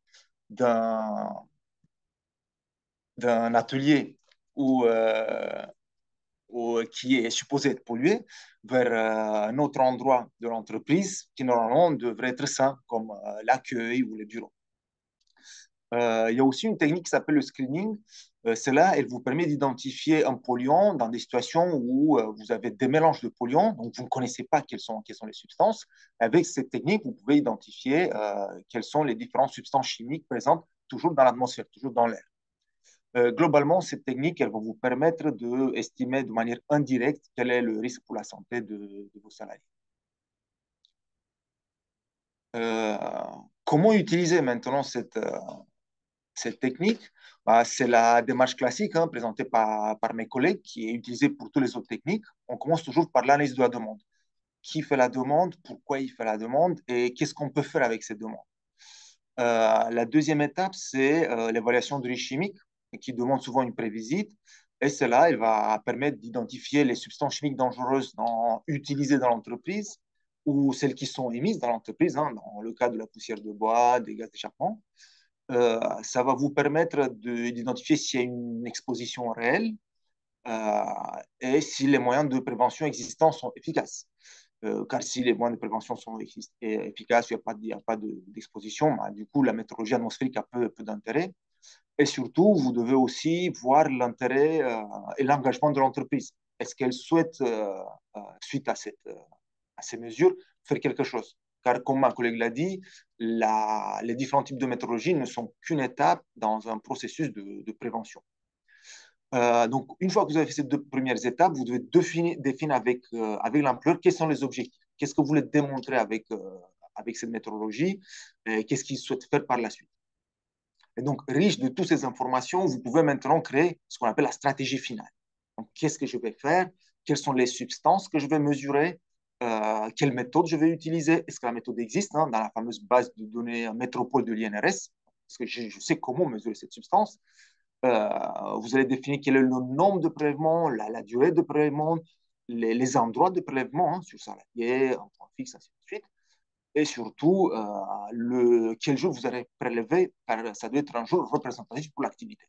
d'un atelier qui est supposé être pollué vers un autre endroit de l'entreprise qui normalement devrait être sain, comme l'accueil ou les bureaux. Il y a aussi une technique qui s'appelle le screening. Celle-là, elle vous permet d'identifier un polluant dans des situations où vous avez des mélanges de polluants, donc vous ne connaissez pas quelles sont les substances. Avec cette technique, vous pouvez identifier quelles sont les différentes substances chimiques présentes toujours dans l'atmosphère, toujours dans l'air. Globalement, cette technique, elle va vous permettre d'estimer de manière indirecte quel est le risque pour la santé de vos salariés. Comment utiliser maintenant cette technique? C'est la démarche classique présentée par mes collègues qui est utilisée pour toutes les autres techniques. On commence toujours par l'analyse de la demande. Qui fait la demande? Pourquoi il fait la demande? Et qu'est-ce qu'on peut faire avec cette demande? La deuxième étape, c'est l'évaluation de risque chimique qui demande souvent une prévisite. Et cela, elle va permettre d'identifier les substances chimiques dangereuses utilisées dans l'entreprise ou celles qui sont émises dans l'entreprise, dans le cas de la poussière de bois, des gaz d'échappement. Ça va vous permettre d'identifier s'il y a une exposition réelle et si les moyens de prévention existants sont efficaces. Car si les moyens de prévention sont efficaces, il n'y a pas d'exposition, du coup, la météorologie atmosphérique a peu d'intérêt. Et surtout, vous devez aussi voir l'intérêt et l'engagement de l'entreprise. Est-ce qu'elle souhaite, suite à ces mesures, faire quelque chose? Car comme ma collègue l'a dit, les différents types de météorologie ne sont qu'une étape dans un processus de prévention. Donc, une fois que vous avez fait ces deux premières étapes, vous devez définir avec l'employeur quels sont les objectifs. Qu'est-ce que vous voulez démontrer avec cette méthodologie et qu'est-ce qu'il souhaite faire par la suite. Et donc, riche de toutes ces informations, vous pouvez maintenant créer ce qu'on appelle la stratégie finale. Donc, qu'est-ce que je vais faire? Quelles sont les substances que je vais mesurer? Quelle méthode je vais utiliser? Est-ce que la méthode existe dans la fameuse base de données métropole de l'INRS? Parce que je sais comment mesurer cette substance. Vous allez définir quel est le nombre de prélèvements, la durée de prélèvement, les endroits de prélèvement sur salarié, en point fixe, ainsi de suite. Et surtout, quel jour vous allez prélever, car ça doit être un jour représentatif pour l'activité.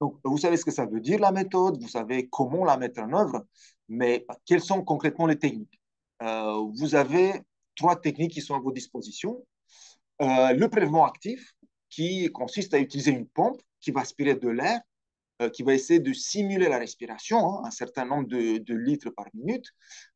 Donc, vous savez ce que ça veut dire, la méthode, vous savez comment la mettre en œuvre, mais quelles sont concrètement les techniques? Vous avez 3 techniques qui sont à vos dispositions. Le prélèvement actif, qui consiste à utiliser une pompe qui va aspirer de l'air, qui va essayer de simuler la respiration, un certain nombre de litres par minute.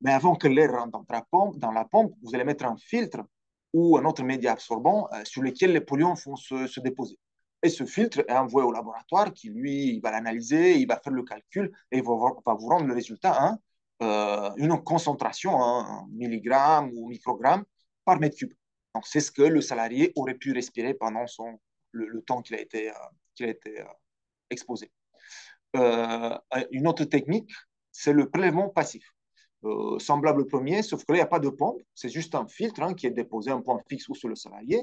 Mais avant que l'air rentre dans la pompe, vous allez mettre un filtre ou un autre média absorbant sur lequel les polluants vont se déposer. Et ce filtre est envoyé au laboratoire qui, lui, il va l'analyser, il va faire le calcul et il va vous rendre le résultat, une concentration en milligrammes ou microgrammes par mètre cube. Donc, c'est ce que le salarié aurait pu respirer pendant le temps qu'il a été exposé. Une autre technique, c'est le prélèvement passif. semblable au premier, sauf que là, il n'y a pas de pompe. C'est juste un filtre qui est déposé un point fixe ou sur le salarié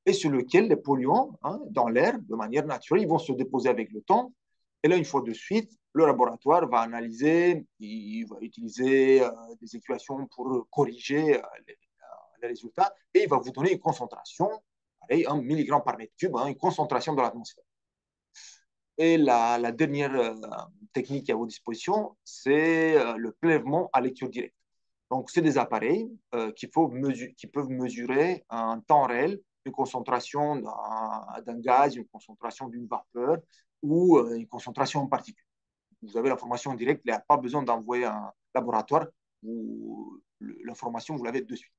et sur lequel les polluants dans l'air, de manière naturelle, ils vont se déposer avec le temps. Et là, une fois de suite, le laboratoire va analyser, il va utiliser des équations pour corriger les résultats et il va vous donner une concentration, pareil, 1 mg par mètre cube, une concentration dans l'atmosphère. Et la dernière technique à vos dispositions, c'est le prélèvement à lecture directe. Donc, c'est des appareils qui peuvent mesurer en temps réel une concentration d'un gaz, une concentration d'une vapeur ou une concentration en particules. Vous avez l'information directe, il n'y a pas besoin d'envoyer un laboratoire où l'information, vous l'avez de suite.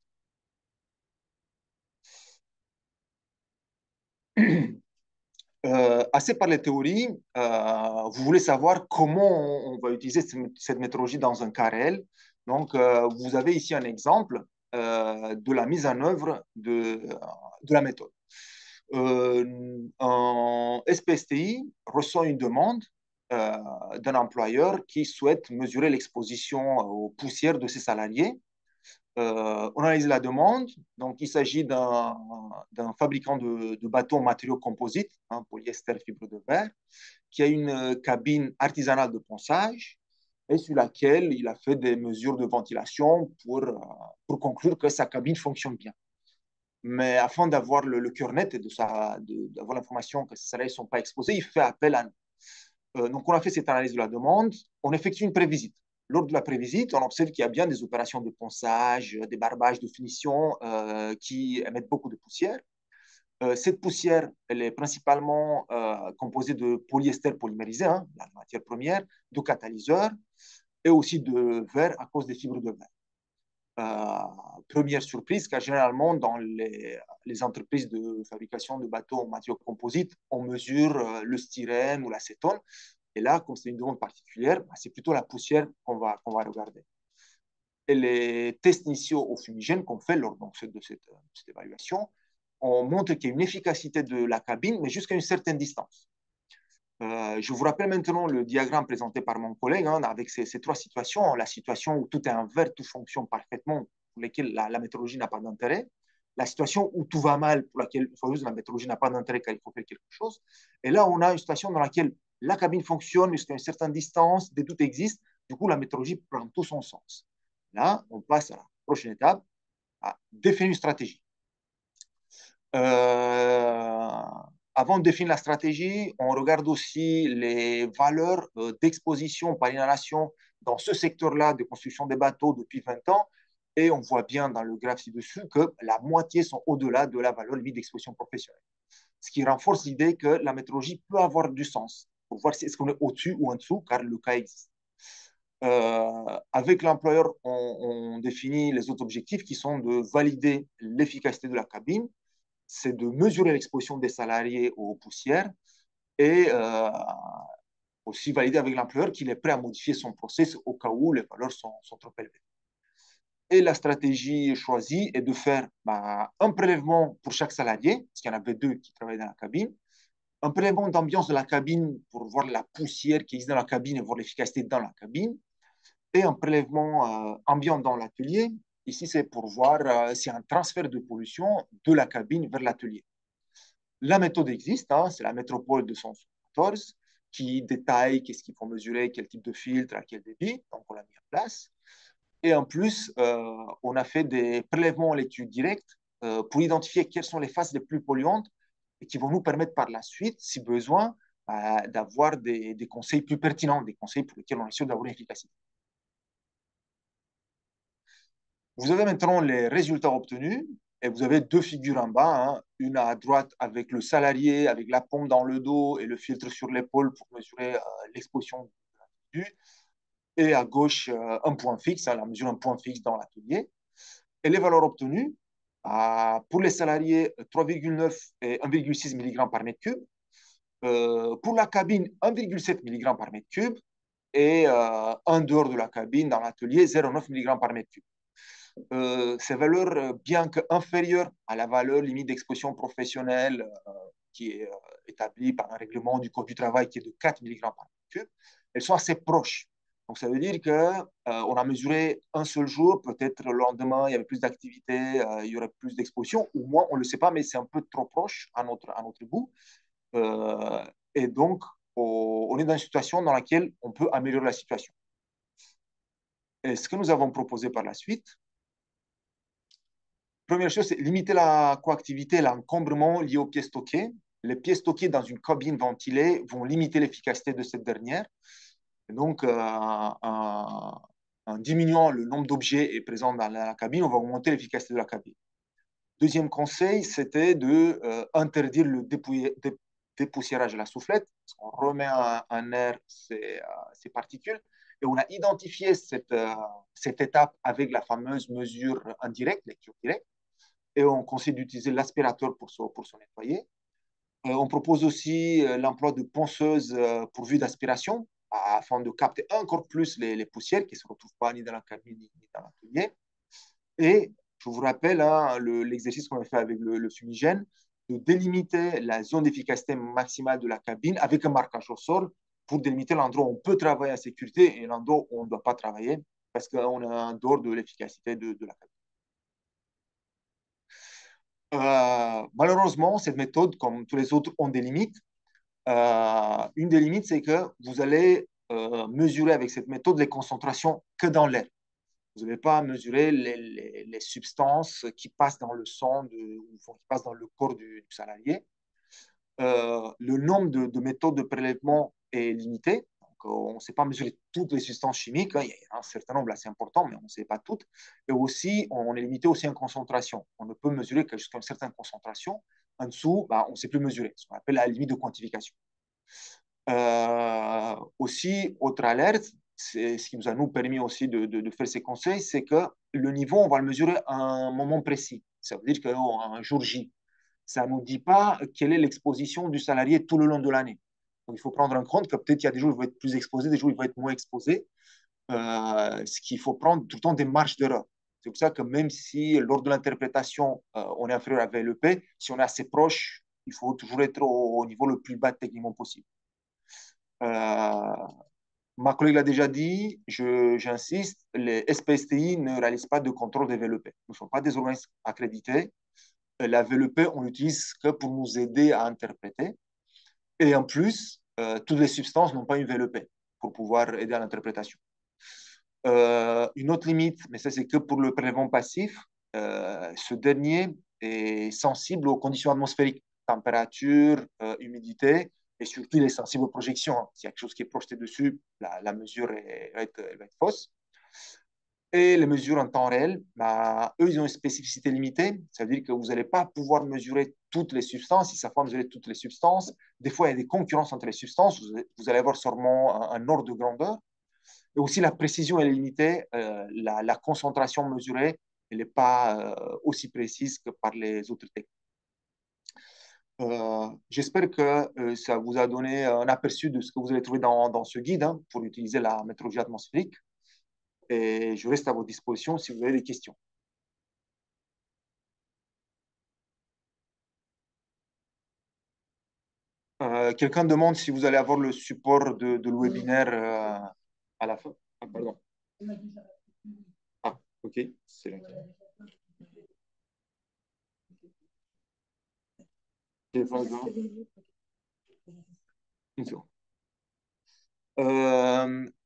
Assez par les théories, vous voulez savoir comment on va utiliser cette méthodologie dans un cas réel. Donc, vous avez ici un exemple de la mise en œuvre de la méthode. Un SPSTI reçoit une demande d'un employeur qui souhaite mesurer l'exposition aux poussières de ses salariés. On analyse la demande. Donc, il s'agit d'un fabricant de bateaux en matériaux composites, polyester, fibre de verre, qui a une cabine artisanale de ponçage et sur laquelle il a fait des mesures de ventilation pour conclure que sa cabine fonctionne bien. Mais afin d'avoir le cœur net et d'avoir l'information que ces salariés ne sont pas exposés, il fait appel à nous. Donc, on a fait cette analyse de la demande. On effectue une prévisite. Lors de la prévisite, on observe qu'il y a bien des opérations de ponçage, des barbages de finition qui émettent beaucoup de poussière. Cette poussière, elle est principalement composée de polyester polymérisé, la matière première, de catalyseurs et aussi de verre à cause des fibres de verre. Première surprise, car généralement, dans les entreprises de fabrication de bateaux en matériaux composites, on mesure le styrène ou l'acétone. Et là, comme c'est une demande particulière, c'est plutôt la poussière qu'on va regarder. Et les tests initiaux au fumigène qu'on fait lors de cette évaluation, on montre qu'il y a une efficacité de la cabine, mais jusqu'à une certaine distance. Je vous rappelle maintenant le diagramme présenté par mon collègue avec ces trois situations. La situation où tout est en vert, tout fonctionne parfaitement, pour laquelle la méthodologie n'a pas d'intérêt. La situation où tout va mal, pour laquelle la méthodologie n'a pas d'intérêt car il faut faire quelque chose. Et là, on a une situation dans laquelle la cabine fonctionne jusqu'à une certaine distance, des doutes existent, du coup, la méthodologie prend tout son sens. Là, on passe à la prochaine étape, à définir une stratégie. Avant de définir la stratégie, on regarde aussi les valeurs d'exposition par inhalation dans ce secteur-là de construction des bateaux depuis 20 ans. Et on voit bien dans le graphe ci-dessus que la moitié sont au-delà de la valeur limite d'exposition professionnelle. Ce qui renforce l'idée que la méthodologie peut avoir du sens pour voir si est-ce qu'on est au-dessus ou en dessous, car le cas existe. Avec l'employeur, on définit les autres objectifs qui sont de valider l'efficacité de la cabine, c'est de mesurer l'exposition des salariés aux poussières et aussi valider avec l'employeur qu'il est prêt à modifier son process au cas où les valeurs sont trop élevées. Et la stratégie choisie est de faire un prélèvement pour chaque salarié, parce qu'il y en avait 2 qui travaillaient dans la cabine, un prélèvement d'ambiance de la cabine pour voir la poussière qui existe dans la cabine et voir l'efficacité dans la cabine, et un prélèvement ambiant dans l'atelier. Ici, c'est pour voir s'il y a un transfert de pollution de la cabine vers l'atelier. La méthode existe, c'est la métropole 214 qui détaille qu'est-ce qu'il faut mesurer, quel type de filtre, à quel débit, donc on l'a mis en place. Et en plus, on a fait des prélèvements en lecture directe pour identifier quelles sont les phases les plus polluantes et qui vont nous permettre par la suite, si besoin, d'avoir des conseils plus pertinents, des conseils pour lesquels on est sûr d'avoir une efficacité. Vous avez maintenant les résultats obtenus et vous avez 2 figures en bas, une à droite avec le salarié, avec la pompe dans le dos et le filtre sur l'épaule pour mesurer l'exposition de l'individu, et à gauche un point fixe, la mesure un point fixe dans l'atelier. Et les valeurs obtenues, pour les salariés, 3,9 et 1,6 mg par mètre cube. Pour la cabine, 1,7 mg par mètre cube. Et en dehors de la cabine, dans l'atelier, 0,9 mg par mètre cube. Ces valeurs, bien qu'inférieures à la valeur limite d'exposition professionnelle qui est établie par un règlement du Code du travail qui est de 4 mg par mètre cube, elles sont assez proches. Donc, ça veut dire qu'on a mesuré un seul jour, peut-être le lendemain, il y avait plus d'activité, il y aurait plus d'exposition, ou moins, on ne le sait pas, mais c'est un peu trop proche à notre bout. Et donc, on est dans une situation dans laquelle on peut améliorer la situation. Et ce que nous avons proposé par la suite, première chose, c'est limiter la coactivité et l'encombrement lié aux pièces stockées. Les pièces stockées dans une cabine ventilée vont limiter l'efficacité de cette dernière. Et donc, en diminuant le nombre d'objets présents dans la cabine, on va augmenter l'efficacité de la cabine. Deuxième conseil, c'était d'interdire le dépoussiérage de la soufflette. On remet en air ces particules et on a identifié cette étape avec la fameuse mesure indirecte, lecture directe, et on conseille d'utiliser l'aspirateur pour se nettoyer. On propose aussi l'emploi de ponceuses pourvues d'aspiration afin de capter encore plus les poussières qui ne se retrouvent pas ni dans la cabine ni dans l'atelier. Et je vous rappelle l'exercice qu'on a fait avec le fumigène, de délimiter la zone d'efficacité maximale de la cabine avec un marquage au sol pour délimiter l'endroit où on peut travailler en sécurité et l'endroit où on ne doit pas travailler parce qu'on est en dehors de l'efficacité de la cabine. Malheureusement, cette méthode, comme tous les autres, ont des limites. Une des limites, c'est que vous allez mesurer avec cette méthode les concentrations que dans l'air. Vous n'allez pas mesurer les substances qui passent dans le sang, qui passent dans le corps du salarié. Le nombre de méthodes de prélèvement est limité. Donc, on ne sait pas mesurer toutes les substances chimiques. Il y a un certain nombre assez important, mais on ne sait pas toutes. Et aussi, on est limité aussi en concentration. On ne peut mesurer que jusqu'à une certaine concentration. En dessous, on ne sait plus mesurer, ce qu'on appelle la limite de quantification. Aussi, autre alerte, c'est ce qui nous a permis aussi de faire ces conseils, c'est que le niveau, on va le mesurer à un moment précis. Ça veut dire qu'un jour J. Ça ne nous dit pas quelle est l'exposition du salarié tout le long de l'année. Donc, il faut prendre en compte que peut-être il y a des jours où il va être plus exposé, des jours où il va être moins exposé. Ce qu'il faut prendre tout le temps des marges d'erreur. C'est pour ça que même si lors de l'interprétation, on est inférieur à VLEP, si on est assez proche, il faut toujours être au niveau le plus bas techniquement possible. Ma collègue l'a déjà dit, j'insiste, les SPSTI ne réalisent pas de contrôle des VLEP. Nous ne sommes pas des organismes accrédités. La VLEP, on l'utilise que pour nous aider à interpréter. Et en plus, toutes les substances n'ont pas une VLEP pour pouvoir aider à l'interprétation. Une autre limite, mais ça c'est que pour le prélèvement passif, ce dernier est sensible aux conditions atmosphériques, température, humidité, et surtout il est sensible aux projections. S'il y a quelque chose qui est projeté dessus, la mesure va être fausse. Et les mesures en temps réel, eux, ils ont une spécificité limitée. Ça veut dire que vous n'allez pas pouvoir mesurer toutes les substances. Ils ne savent pas mesurer toutes les substances. Des fois, il y a des concurrences entre les substances. Vous allez avoir sûrement un ordre de grandeur. Et aussi, la précision est limitée. La concentration mesurée, elle n'est pas aussi précise que par les autres techniques. J'espère que ça vous a donné un aperçu de ce que vous allez trouver dans ce guide pour utiliser la métrologie atmosphérique. Et je reste à votre disposition si vous avez des questions. Quelqu'un demande si vous allez avoir le support de le webinaire à la fin. Ah, pardon. Ah, ok. C'est là. Une seconde.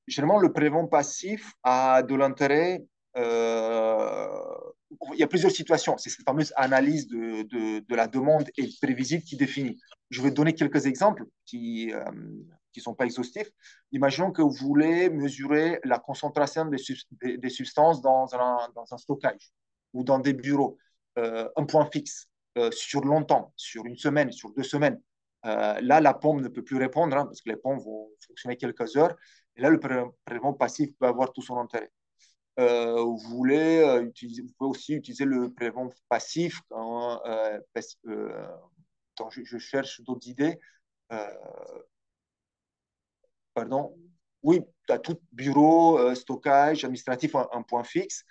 Généralement, le prélèvement passif a de l'intérêt. Il y a plusieurs situations. C'est cette fameuse analyse de la demande et prévisible qui définit. Je vais donner quelques exemples qui ne sont pas exhaustifs. Imaginons que vous voulez mesurer la concentration des substances dans un stockage ou dans des bureaux. Un point fixe sur longtemps, sur une semaine, sur 2 semaines. Là, la pompe ne peut plus répondre parce que les pompes vont fonctionner quelques heures. Et là, le prélèvement passif peut avoir tout son intérêt. Vous pouvez aussi utiliser le prélèvement passif quand je cherche d'autres idées. Pardon. Oui, tu as tout bureau, stockage, administratif, un point fixe.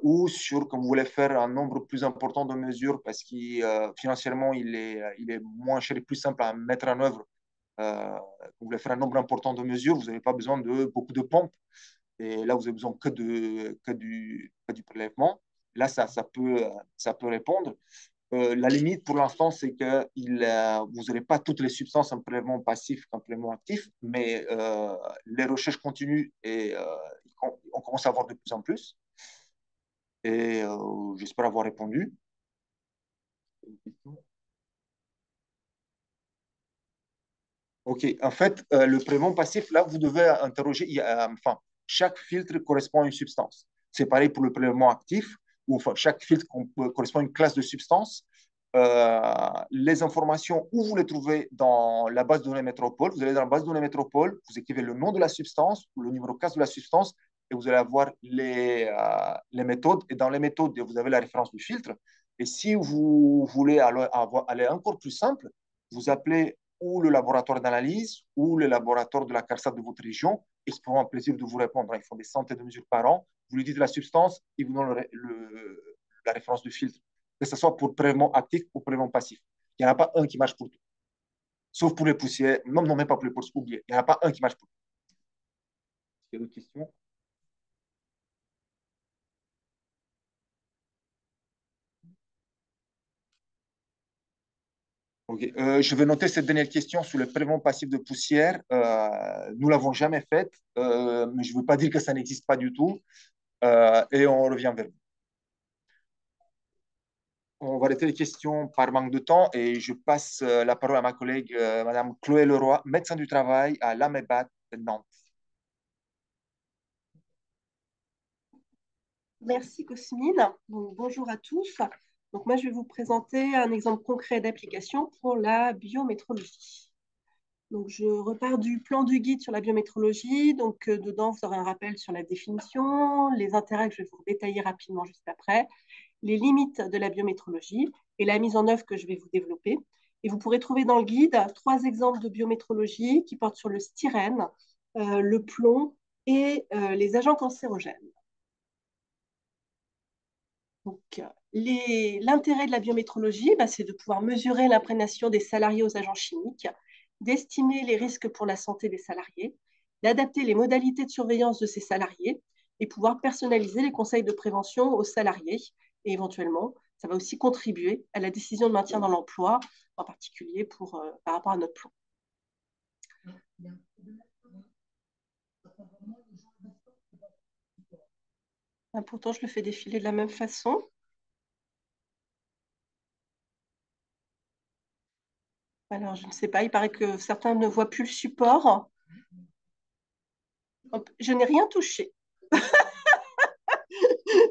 Ou quand vous voulez faire un nombre plus important de mesures parce que financièrement, il est moins cher et plus simple à mettre en œuvre Vous voulez faire un nombre important de mesures, vous n'avez pas besoin de beaucoup de pompes. Et là, vous avez besoin que du prélèvement. Là, ça peut répondre. La limite pour l'instant, c'est que vous n'aurez pas toutes les substances en prélèvement passif qu'en prélèvement actif, mais les recherches continuent et on commence à voir de plus en plus. Et j'espère avoir répondu. OK. En fait, le prélèvement passif, là, vous devez interroger, enfin, chaque filtre correspond à une substance. C'est pareil pour le prélèvement actif, où enfin, chaque filtre correspond à une classe de substance. Les informations, où vous les trouvez dans la base de données métropole, vous allez dans la base de données métropole, vous écrivez le nom de la substance ou le numéro classe de la substance, et vous allez avoir les méthodes. Et dans les méthodes, vous avez la référence du filtre. Et si vous voulez aller encore plus simple, vous appelez ou le laboratoire d'analyse ou le laboratoire de la CARSAT de votre région. Ils se feront un plaisir de vous répondre. Ils font des centaines de mesures par an. Vous lui dites la substance, ils vous donnent la référence du filtre, que ce soit pour prélèvement actif ou prélèvement passif. Il n'y en a pas un qui marche pour tout. Sauf pour les poussières. Non, non, même pas pour les poussières. Oubliez. Il n'y en a pas un qui marche pour tout. Il y a d'autres questions? Okay. Je vais noter cette dernière question sur le prélèvement passif de poussière. Nous ne l'avons jamais faite, mais je ne veux pas dire que ça n'existe pas du tout. Et on revient vers vous. On va arrêter les questions par manque de temps et je passe la parole à ma collègue, Madame Chloé Leroy, médecin du travail à l'AMEBAT de Nantes. Merci Cosmine. Donc, bonjour à tous. Donc, moi, je vais vous présenter un exemple concret d'application pour la biométrologie. Donc, je repars du plan du guide sur la biométrologie. Donc, dedans, vous aurez un rappel sur la définition, les intérêts que je vais vous détailler rapidement juste après, les limites de la biométrologie et la mise en œuvre que je vais vous développer. Et vous pourrez trouver dans le guide 3 exemples de biométrologie qui portent sur le styrène, le plomb et les agents cancérogènes. L'intérêt de la biométrologie, c'est de pouvoir mesurer l'imprégnation des salariés aux agents chimiques, d'estimer les risques pour la santé des salariés, d'adapter les modalités de surveillance de ces salariés et pouvoir personnaliser les conseils de prévention aux salariés. Et éventuellement, ça va aussi contribuer à la décision de maintien dans l'emploi, en particulier par rapport à notre plan. Pourtant, je le fais défiler de la même façon. Alors, je ne sais pas, il paraît que certains ne voient plus le support. Hop, je n'ai rien touché.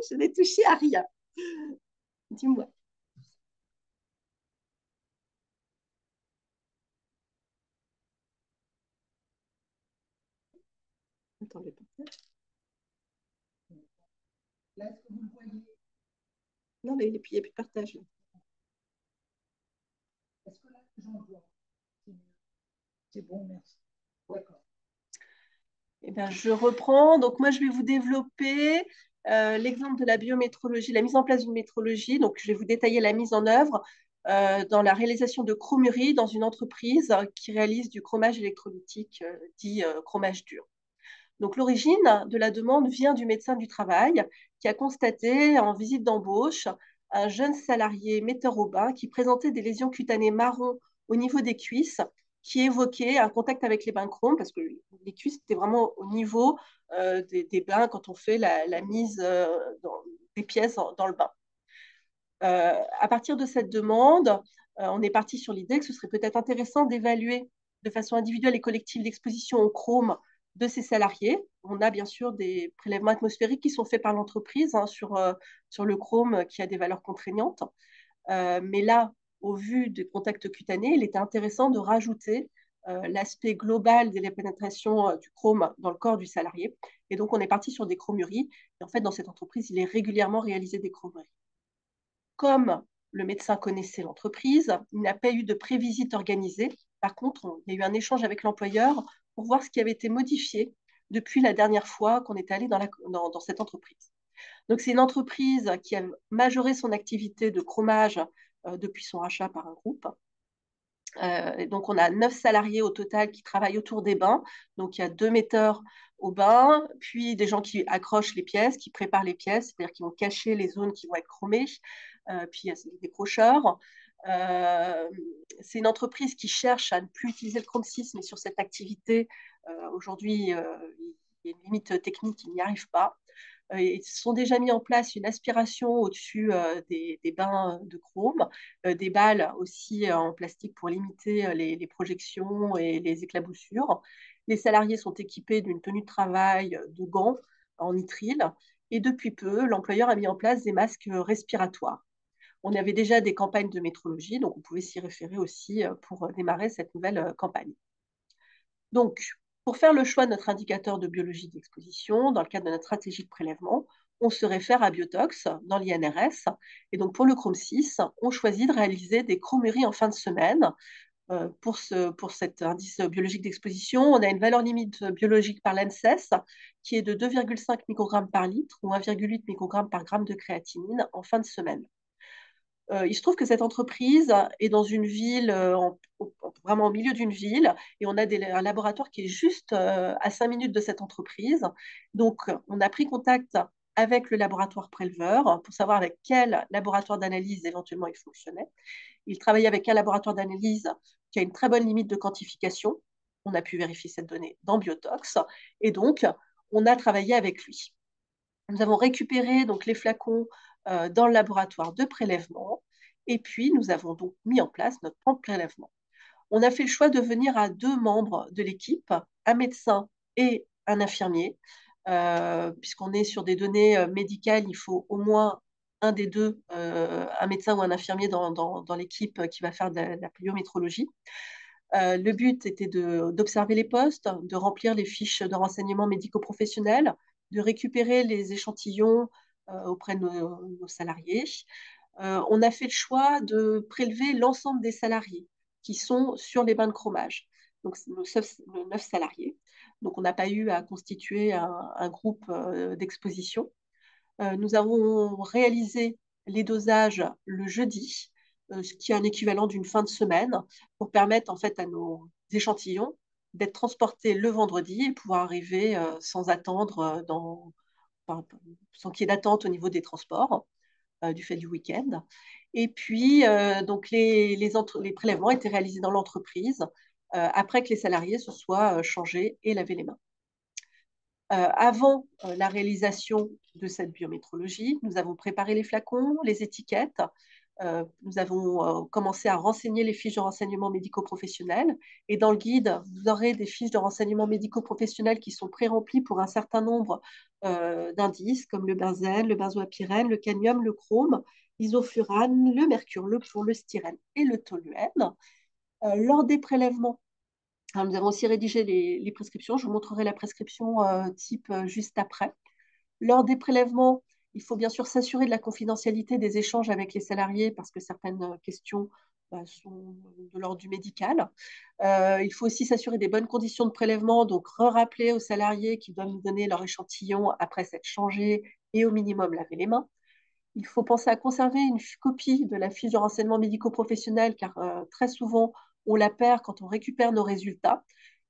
Je n'ai touché à rien. Dis-moi. Attendez, peut-être. Là, est-ce que vous le voyez? Non, mais il n'y a plus de partage. Est-ce que là, j'en vois? C'est bon, merci. D'accord. Eh bien, je reprends. Donc, moi, je vais vous développer l'exemple de la biométrologie, la mise en place d'une métrologie. Donc, je vais vous détailler la mise en œuvre dans la réalisation de chromurie dans une entreprise qui réalise du chromage électrolytique dit chromage dur. Donc, l'origine de la demande vient du médecin du travail qui a constaté en visite d'embauche un jeune salarié metteur au bain qui présentait des lésions cutanées marron au niveau des cuisses qui évoquaient un contact avec les bains chromes parce que les cuisses étaient vraiment au niveau des bains quand on fait la mise des pièces dans le bain. À partir de cette demande, on est parti sur l'idée que ce serait peut-être intéressant d'évaluer de façon individuelle et collective l'exposition au chrome de ces salariés. On a bien sûr des prélèvements atmosphériques qui sont faits par l'entreprise sur le chrome qui a des valeurs contraignantes. Mais là, au vu des contacts cutanés, il était intéressant de rajouter l'aspect global de la pénétration du chrome dans le corps du salarié. Et donc, on est parti sur des chromuries. Et en fait, dans cette entreprise, il est régulièrement réalisé des chromuries. Comme le médecin connaissait l'entreprise, il n'a pas eu de prévisite organisée. Par contre, il y a eu un échange avec l'employeur pour voir ce qui avait été modifié depuis la dernière fois qu'on est allé dans cette entreprise. Donc, c'est une entreprise qui a majoré son activité de chromage depuis son rachat par un groupe. Donc, on a 9 salariés au total qui travaillent autour des bains. Donc, il y a 2 metteurs au bain, puis des gens qui accrochent les pièces, qui préparent les pièces, c'est-à-dire qui vont cacher les zones qui vont être chromées. Puis, il y a des décrocheurs. C'est une entreprise qui cherche à ne plus utiliser le Chrome 6, mais sur cette activité, aujourd'hui, il y a une limite technique, ils n'y arrivent pas. Ils se sont déjà mis en place une aspiration au-dessus des bains de chrome, des balles aussi en plastique pour limiter les projections et les éclaboussures. Les salariés sont équipés d'une tenue de travail, de gants en nitrile. Et depuis peu, l'employeur a mis en place des masques respiratoires. On avait déjà des campagnes de métrologie, donc on pouvait s'y référer aussi pour démarrer cette nouvelle campagne. Donc, pour faire le choix de notre indicateur de biologie d'exposition, dans le cadre de notre stratégie de prélèvement, on se réfère à Biotox dans l'INRS. Et donc, pour le Chrome 6, on choisit de réaliser des chromeries en fin de semaine. Pour cet indice biologique d'exposition, on a une valeur limite biologique par l'ANSES qui est de 2,5 microgrammes par litre ou 1,8 microgrammes par gramme de créatinine en fin de semaine. Il se trouve que cette entreprise est dans une ville, vraiment au milieu d'une ville, et on a un laboratoire qui est juste à 5 minutes de cette entreprise. Donc, on a pris contact avec le laboratoire préleveur pour savoir avec quel laboratoire d'analyse éventuellement il fonctionnait. Il travaillait avec un laboratoire d'analyse qui a une très bonne limite de quantification. On a pu vérifier cette donnée dans Biotox, et donc, on a travaillé avec lui. Nous avons récupéré donc les flacons dans le laboratoire de prélèvement et puis nous avons donc mis en place notre plan de prélèvement. On a fait le choix de venir à 2 membres de l'équipe, un médecin et un infirmier. Puisqu'on est sur des données médicales, il faut au moins un des deux, un médecin ou un infirmier dans l'équipe qui va faire de la pluviométrologie. Le but était d'observer les postes, de remplir les fiches de renseignements médico-professionnels, de récupérer les échantillons auprès de nos salariés. On a fait le choix de prélever l'ensemble des salariés qui sont sur les bains de chromage. Donc, nos 9 salariés. Donc, on n'a pas eu à constituer un groupe d'exposition. Nous avons réalisé les dosages le jeudi, ce qui est un équivalent d'une fin de semaine, pour permettre en fait à nos échantillons d'être transportés le vendredi et pouvoir arriver sans attendre, sans qu'il y ait d'attente au niveau des transports du fait du week-end. Et puis, donc les prélèvements étaient réalisés dans l'entreprise après que les salariés se soient changés et lavé les mains. Avant la réalisation de cette biométrologie, nous avons préparé les flacons, les étiquettes, nous avons commencé à renseigner les fiches de renseignement médico-professionnel. Et dans le guide, vous aurez des fiches de renseignement médico-professionnel qui sont pré-remplies pour un certain nombre d'indices, comme le benzène, le benzoapyrène, le cadmium, le chrome, l'isofurane, le mercure, le plomb, le styrène et le toluène. Lors des prélèvements, nous avons aussi rédigé les prescriptions. Je vous montrerai la prescription type juste après. Lors des prélèvements, il faut bien sûr s'assurer de la confidentialité des échanges avec les salariés parce que certaines questions sont de l'ordre du médical. Il faut aussi s'assurer des bonnes conditions de prélèvement, donc rappeler aux salariés qu'ils doivent nous donner leur échantillon après s'être changés et au minimum laver les mains. Il faut penser à conserver une copie de la fiche de renseignement médico-professionnel car très souvent, on la perd quand on récupère nos résultats.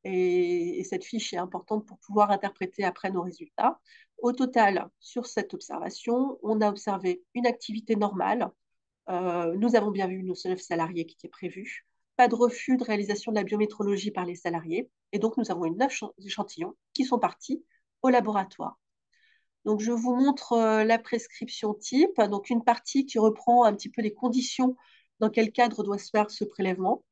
Et cette fiche est importante pour pouvoir interpréter après nos résultats. Au total, sur cette observation, on a observé une activité normale. Nous avons bien vu nos 9 salariés qui étaient prévus. Pas de refus de réalisation de la biométrologie par les salariés. Et donc, nous avons eu 9 échantillons qui sont partis au laboratoire. Donc, je vous montre la prescription type. Donc, une partie qui reprend un petit peu les conditions dans quel cadre doit se faire ce prélèvement,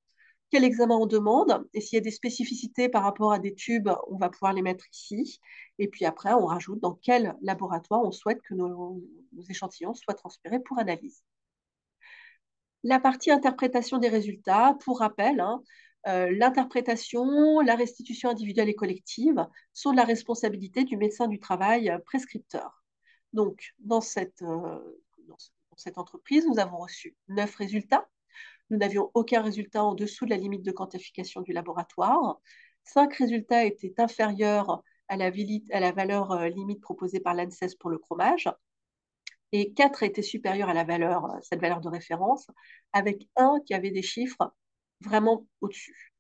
quel examen on demande, et s'il y a des spécificités par rapport à des tubes, on va pouvoir les mettre ici. Et puis après, on rajoute dans quel laboratoire on souhaite que nos échantillons soient transférés pour analyse. La partie interprétation des résultats, pour rappel, l'interprétation, la restitution individuelle et collective sont de la responsabilité du médecin du travail prescripteur. Donc, dans cette entreprise, nous avons reçu 9 résultats. Nous n'avions aucun résultat en dessous de la limite de quantification du laboratoire. 5 résultats étaient inférieurs à la valeur limite proposée par l'ANSES pour le chromage. Et 4 étaient supérieurs à cette valeur de référence, avec un qui avait des chiffres vraiment au-dessus.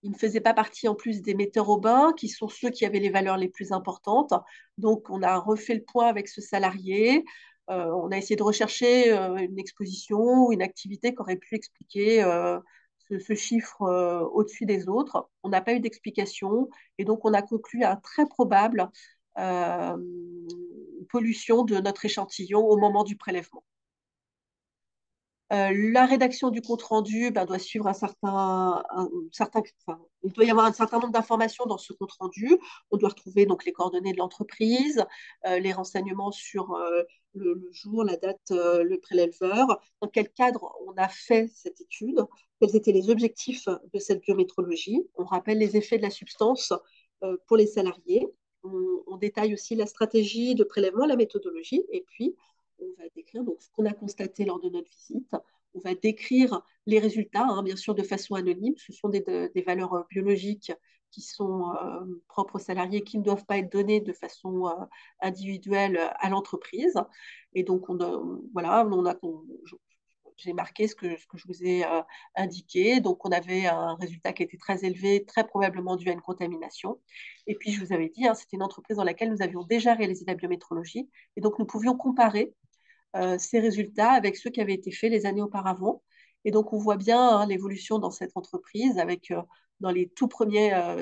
Ils ne faisaient pas partie en plus des metteurs au bain, qui sont ceux qui avaient les valeurs les plus importantes. Donc, on a refait le point avec ce salarié. On a essayé de rechercher une exposition ou une activité qui aurait pu expliquer ce chiffre au-dessus des autres. On n'a pas eu d'explication et donc on a conclu à un très probable euh, pollution de notre échantillon au moment du prélèvement. La rédaction du compte-rendu doit suivre enfin, il doit y avoir un certain nombre d'informations dans ce compte-rendu. On doit retrouver donc les coordonnées de l'entreprise, les renseignements sur le jour, la date, le prélèveur, dans quel cadre on a fait cette étude, quels étaient les objectifs de cette biométrologie. On rappelle les effets de la substance pour les salariés. On détaille aussi la stratégie de prélèvement, la méthodologie, et puis on va décrire donc, ce qu'on a constaté lors de notre visite. On va décrire les résultats, hein, bien sûr de façon anonyme. Ce sont des valeurs biologiques qui sont propres aux salariés, qui ne doivent pas être données de façon individuelle à l'entreprise. Et donc, voilà, j'ai marqué ce que je vous ai indiqué. Donc, on avait un résultat qui était très élevé, très probablement dû à une contamination. Et puis, je vous avais dit, hein, c'était une entreprise dans laquelle nous avions déjà réalisé la biométrologie. Et donc, nous pouvions comparer ces résultats avec ceux qui avaient été faits les années auparavant. Et donc, on voit bien hein, l'évolution dans cette entreprise avec dans les toutes premières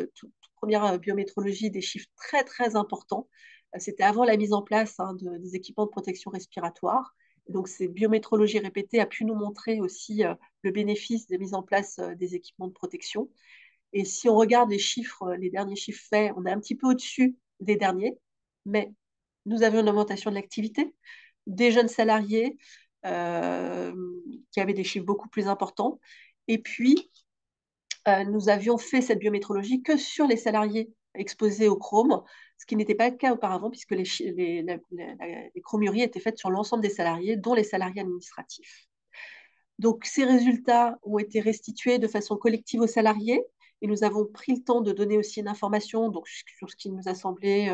biométrologies des chiffres très, très importants. C'était avant la mise en place hein, des équipements de protection respiratoire. Et donc, ces biométrologies répétées a pu nous montrer aussi le bénéfice de mise en place des équipements de protection. Et si on regarde les chiffres, les derniers chiffres faits, on est un petit peu au-dessus des derniers, mais nous avions une augmentation de l'activité, des jeunes salariés euh, qui avaient des chiffres beaucoup plus importants. Et puis, nous avions fait cette biométrologie que sur les salariés exposés au chrome, ce qui n'était pas le cas auparavant, puisque les chromuries étaient faites sur l'ensemble des salariés, dont les salariés administratifs. Donc, ces résultats ont été restitués de façon collective aux salariés et nous avons pris le temps de donner aussi une information donc, sur ce qui nous a semblé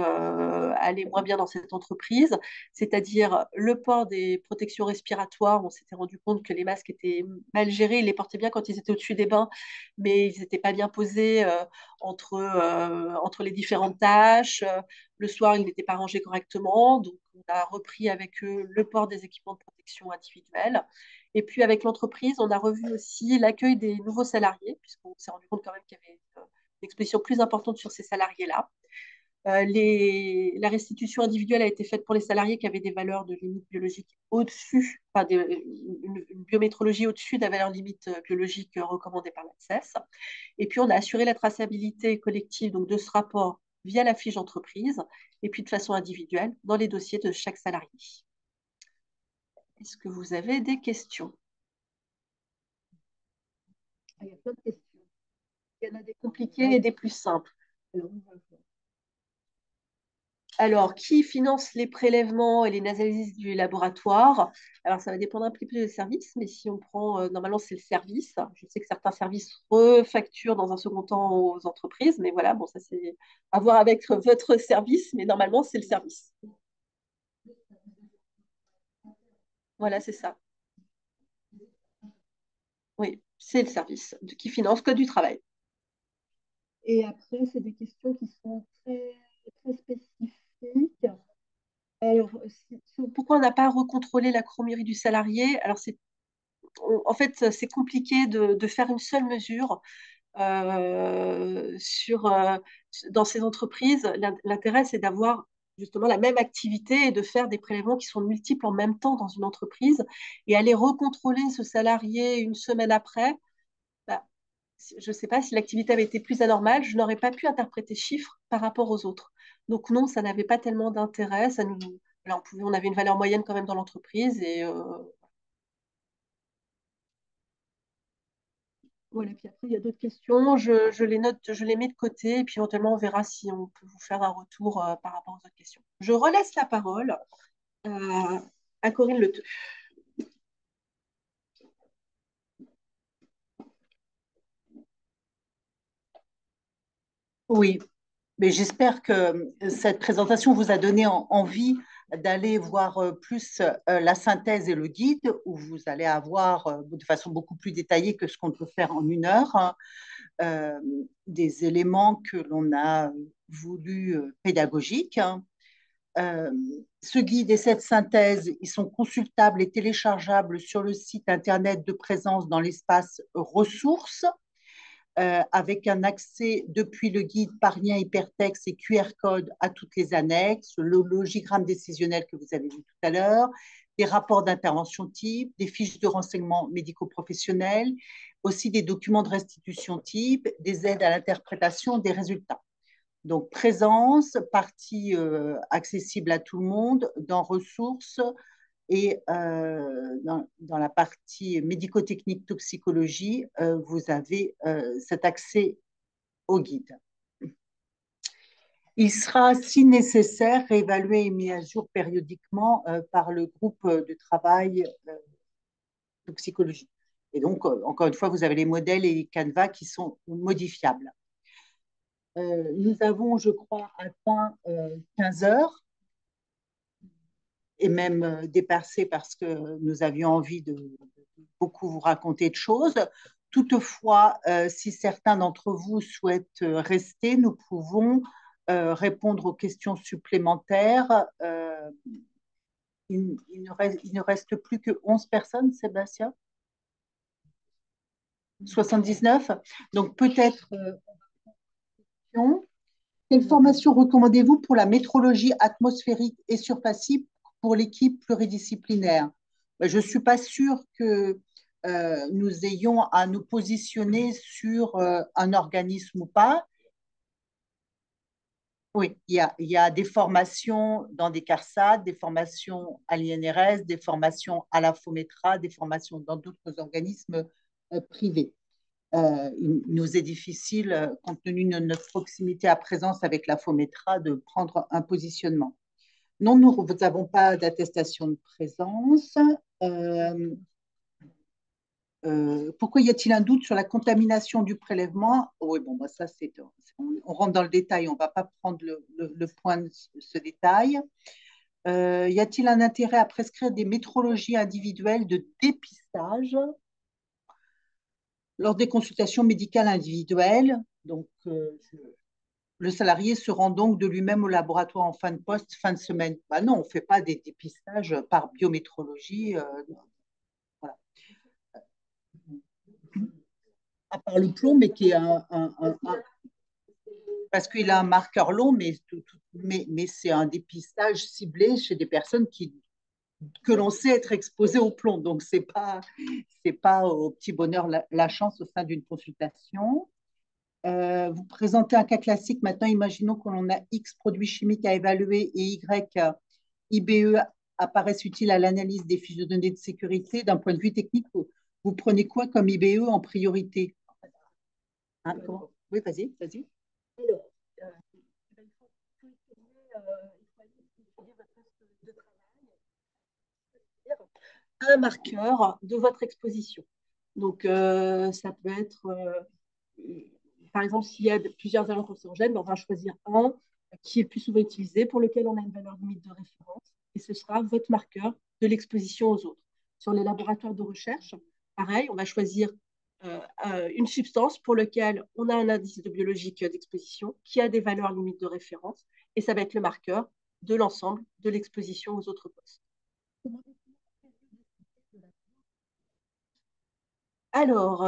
aller moins bien dans cette entreprise, c'est-à-dire le port des protections respiratoires. On s'était rendu compte que les masques étaient mal gérés. Ils les portaient bien quand ils étaient au-dessus des bains, mais ils n'étaient pas bien posés entre les différentes tâches. Le soir, ils n'étaient pas rangés correctement. Donc, on a repris avec eux le port des équipements de protection individuels. Et puis avec l'entreprise, on a revu aussi l'accueil des nouveaux salariés, puisqu'on s'est rendu compte quand même qu'il y avait une exposition plus importante sur ces salariés-là. La restitution individuelle a été faite pour les salariés qui avaient des valeurs de limite biologique au-dessus, enfin une biométrologie au-dessus de la valeur limite biologique recommandée par l'ANSES. Et puis on a assuré la traçabilité collective donc, de ce rapport via la fiche d'entreprise et puis de façon individuelle dans les dossiers de chaque salarié. Est-ce que vous avez des questions? Il y a plein de questions. Il y en a des compliquées et des plus simples. Alors, qui finance les prélèvements et les nasalyses du laboratoire? Alors, ça va dépendre un petit peu des services, mais si on prend, normalement, c'est le service. Je sais que certains services refacturent dans un second temps aux entreprises, mais voilà, bon, ça c'est à voir avec votre service, mais normalement, c'est le service. Voilà, c'est ça. Oui, c'est le service qui finance Code du travail. Et après, c'est des questions qui sont très, très spécifiques. Alors, pourquoi on n'a pas recontrôlé la chromerie du salarié? Alors, en fait, c'est compliqué de faire une seule mesure dans ces entreprises. L'intérêt, c'est d'avoir justement la même activité et de faire des prélèvements qui sont multiples en même temps dans une entreprise et aller recontrôler ce salarié une semaine après. Bah, je ne sais pas si l'activité avait été plus anormale, je n'aurais pas pu interpréter ce chiffre par rapport aux autres. Donc non, ça n'avait pas tellement d'intérêt. Là, on avait une valeur moyenne quand même dans l'entreprise et voilà. Puis après, il y a d'autres questions. Je les note, je les mets de côté et puis éventuellement, on verra si on peut vous faire un retour par rapport aux autres questions. Je relaisse la parole à Corinne Leteux. Oui, mais j'espère que cette présentation vous a donné envie d'aller voir plus la synthèse et le guide, où vous allez avoir de façon beaucoup plus détaillée que ce qu'on peut faire en 1 heure, hein, des éléments que l'on a voulu pédagogiques, hein. Ce guide et cette synthèse, ils sont consultables et téléchargeables sur le site internet de Présence dans l'espace ressources, avec un accès depuis le guide par lien hypertexte et QR code à toutes les annexes, le logigramme décisionnel que vous avez vu tout à l'heure, des rapports d'intervention type, des fiches de renseignements médico-professionnels, aussi des documents de restitution type, des aides à l'interprétation des résultats. Donc, présence, partie accessible à tout le monde, dans ressources et dans la partie médico-technique toxicologie, vous avez cet accès au guide. Il sera, si nécessaire, réévalué et mis à jour périodiquement par le groupe de travail toxicologie. Et donc, encore une fois, vous avez les modèles et les canevas qui sont modifiables. Nous avons, je crois, atteint 15 heures et même dépassé parce que nous avions envie de beaucoup vous raconter de choses. Toutefois, si certains d'entre vous souhaitent rester, nous pouvons répondre aux questions supplémentaires. Il ne reste plus que 11 personnes, Sébastien? 79. Donc peut-être quelle formation recommandez-vous pour la métrologie atmosphérique et surfacique pour l'équipe pluridisciplinaire? Je ne suis pas sûre que nous ayons à nous positionner sur un organisme ou pas. Oui, il y a des formations dans des CARSAT, des formations à l'INRS, des formations à la FOMETRA, des formations dans d'autres organismes privés. Il nous est difficile, compte tenu de notre proximité à présence avec la FOMETRA, de prendre un positionnement. Non, nous n'avons pas d'attestation de présence. Pourquoi y a-t-il un doute sur la contamination du prélèvement? Oui, bon, bah, ça, on rentre dans le détail, on ne va pas prendre le point de ce détail. Y a-t-il un intérêt à prescrire des métrologies individuelles de dépistage lors des consultations médicales individuelles? Donc, le salarié se rend donc de lui-même au laboratoire en fin de poste, fin de semaine. Bah non, on ne fait pas des dépistages par biométrologie. Voilà. À part le plomb, mais qui est parce qu'il a un marqueur long, mais c'est un dépistage ciblé chez des personnes que l'on sait être exposées au plomb. Donc, ce n'est pas au petit bonheur la chance au sein d'une consultation. Vous présentez un cas classique. Maintenant, imaginons que l'on a X produits chimiques à évaluer et Y IBE apparaissent utiles à l'analyse des fiches de données de sécurité. D'un point de vue technique, vous prenez quoi comme IBE en priorité? Hein, oui, vas-y, vas-y. Alors, il faut étudier votre poste de travail, un marqueur de votre exposition. Donc, ça peut être, par exemple, s'il y a plusieurs agents cancérogènes, on va choisir un qui est le plus souvent utilisé, pour lequel on a une valeur limite de référence, et ce sera votre marqueur de l'exposition aux autres. Sur les laboratoires de recherche, pareil, on va choisir une substance pour laquelle on a un indice de biologique d'exposition qui a des valeurs limites de référence, et ça va être le marqueur de l'ensemble de l'exposition aux autres postes. Alors,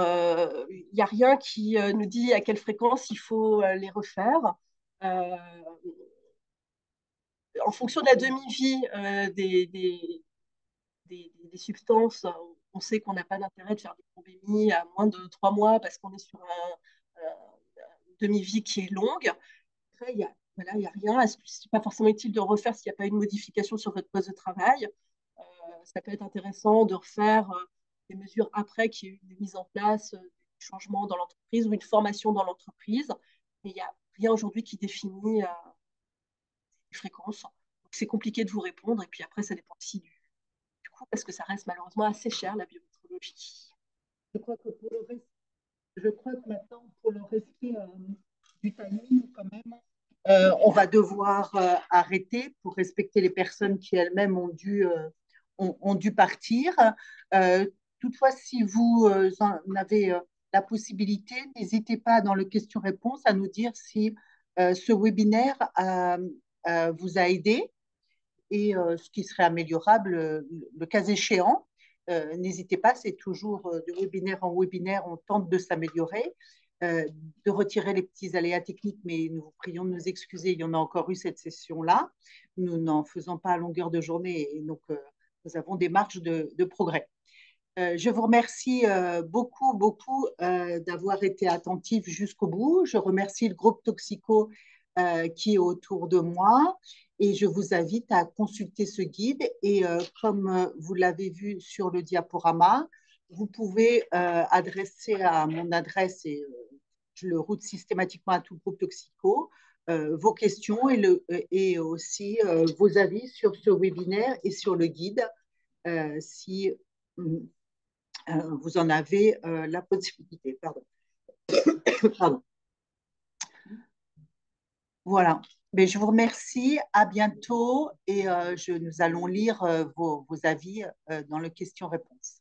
il n'y a rien qui nous dit à quelle fréquence il faut les refaire. En fonction de la demi-vie des substances, on sait qu'on n'a pas d'intérêt de faire des probémies à moins de 3 mois parce qu'on est sur une demi-vie qui est longue. Après, il y a rien. Ce n'est pas forcément utile de refaire s'il n'y a pas une modification sur votre poste de travail. Ça peut être intéressant de refaire des mesures après qu'il y ait eu des mises en place, des changements dans l'entreprise ou une formation dans l'entreprise. Mais il n'y a rien aujourd'hui qui définit les fréquences. C'est compliqué de vous répondre. Et puis après, ça dépend aussi du coût parce que ça reste malheureusement assez cher, la biométrologie. Je crois que maintenant, pour le respect du timing, quand même, On va devoir arrêter pour respecter les personnes qui elles-mêmes ont dû partir. Toutefois, si vous en avez la possibilité, n'hésitez pas dans le question-réponse à nous dire si ce webinaire vous a aidé et ce qui serait améliorable le cas échéant. N'hésitez pas, c'est toujours de webinaire en webinaire, on tente de s'améliorer, de retirer les petits aléas techniques, mais nous vous prions de nous excuser, il y en a encore eu cette session-là. Nous n'en faisons pas à longueur de journée et donc nous avons des marges de progrès. Je vous remercie beaucoup, beaucoup d'avoir été attentif jusqu'au bout. Je remercie le groupe Toxico qui est autour de moi et je vous invite à consulter ce guide. Et comme vous l'avez vu sur le diaporama, vous pouvez adresser à mon adresse et je le route systématiquement à tout le groupe Toxico vos questions et aussi vos avis sur ce webinaire et sur le guide si vous en avez la possibilité. Pardon. Pardon. Voilà. Mais je vous remercie. À bientôt et nous allons lire vos avis dans le question-réponse.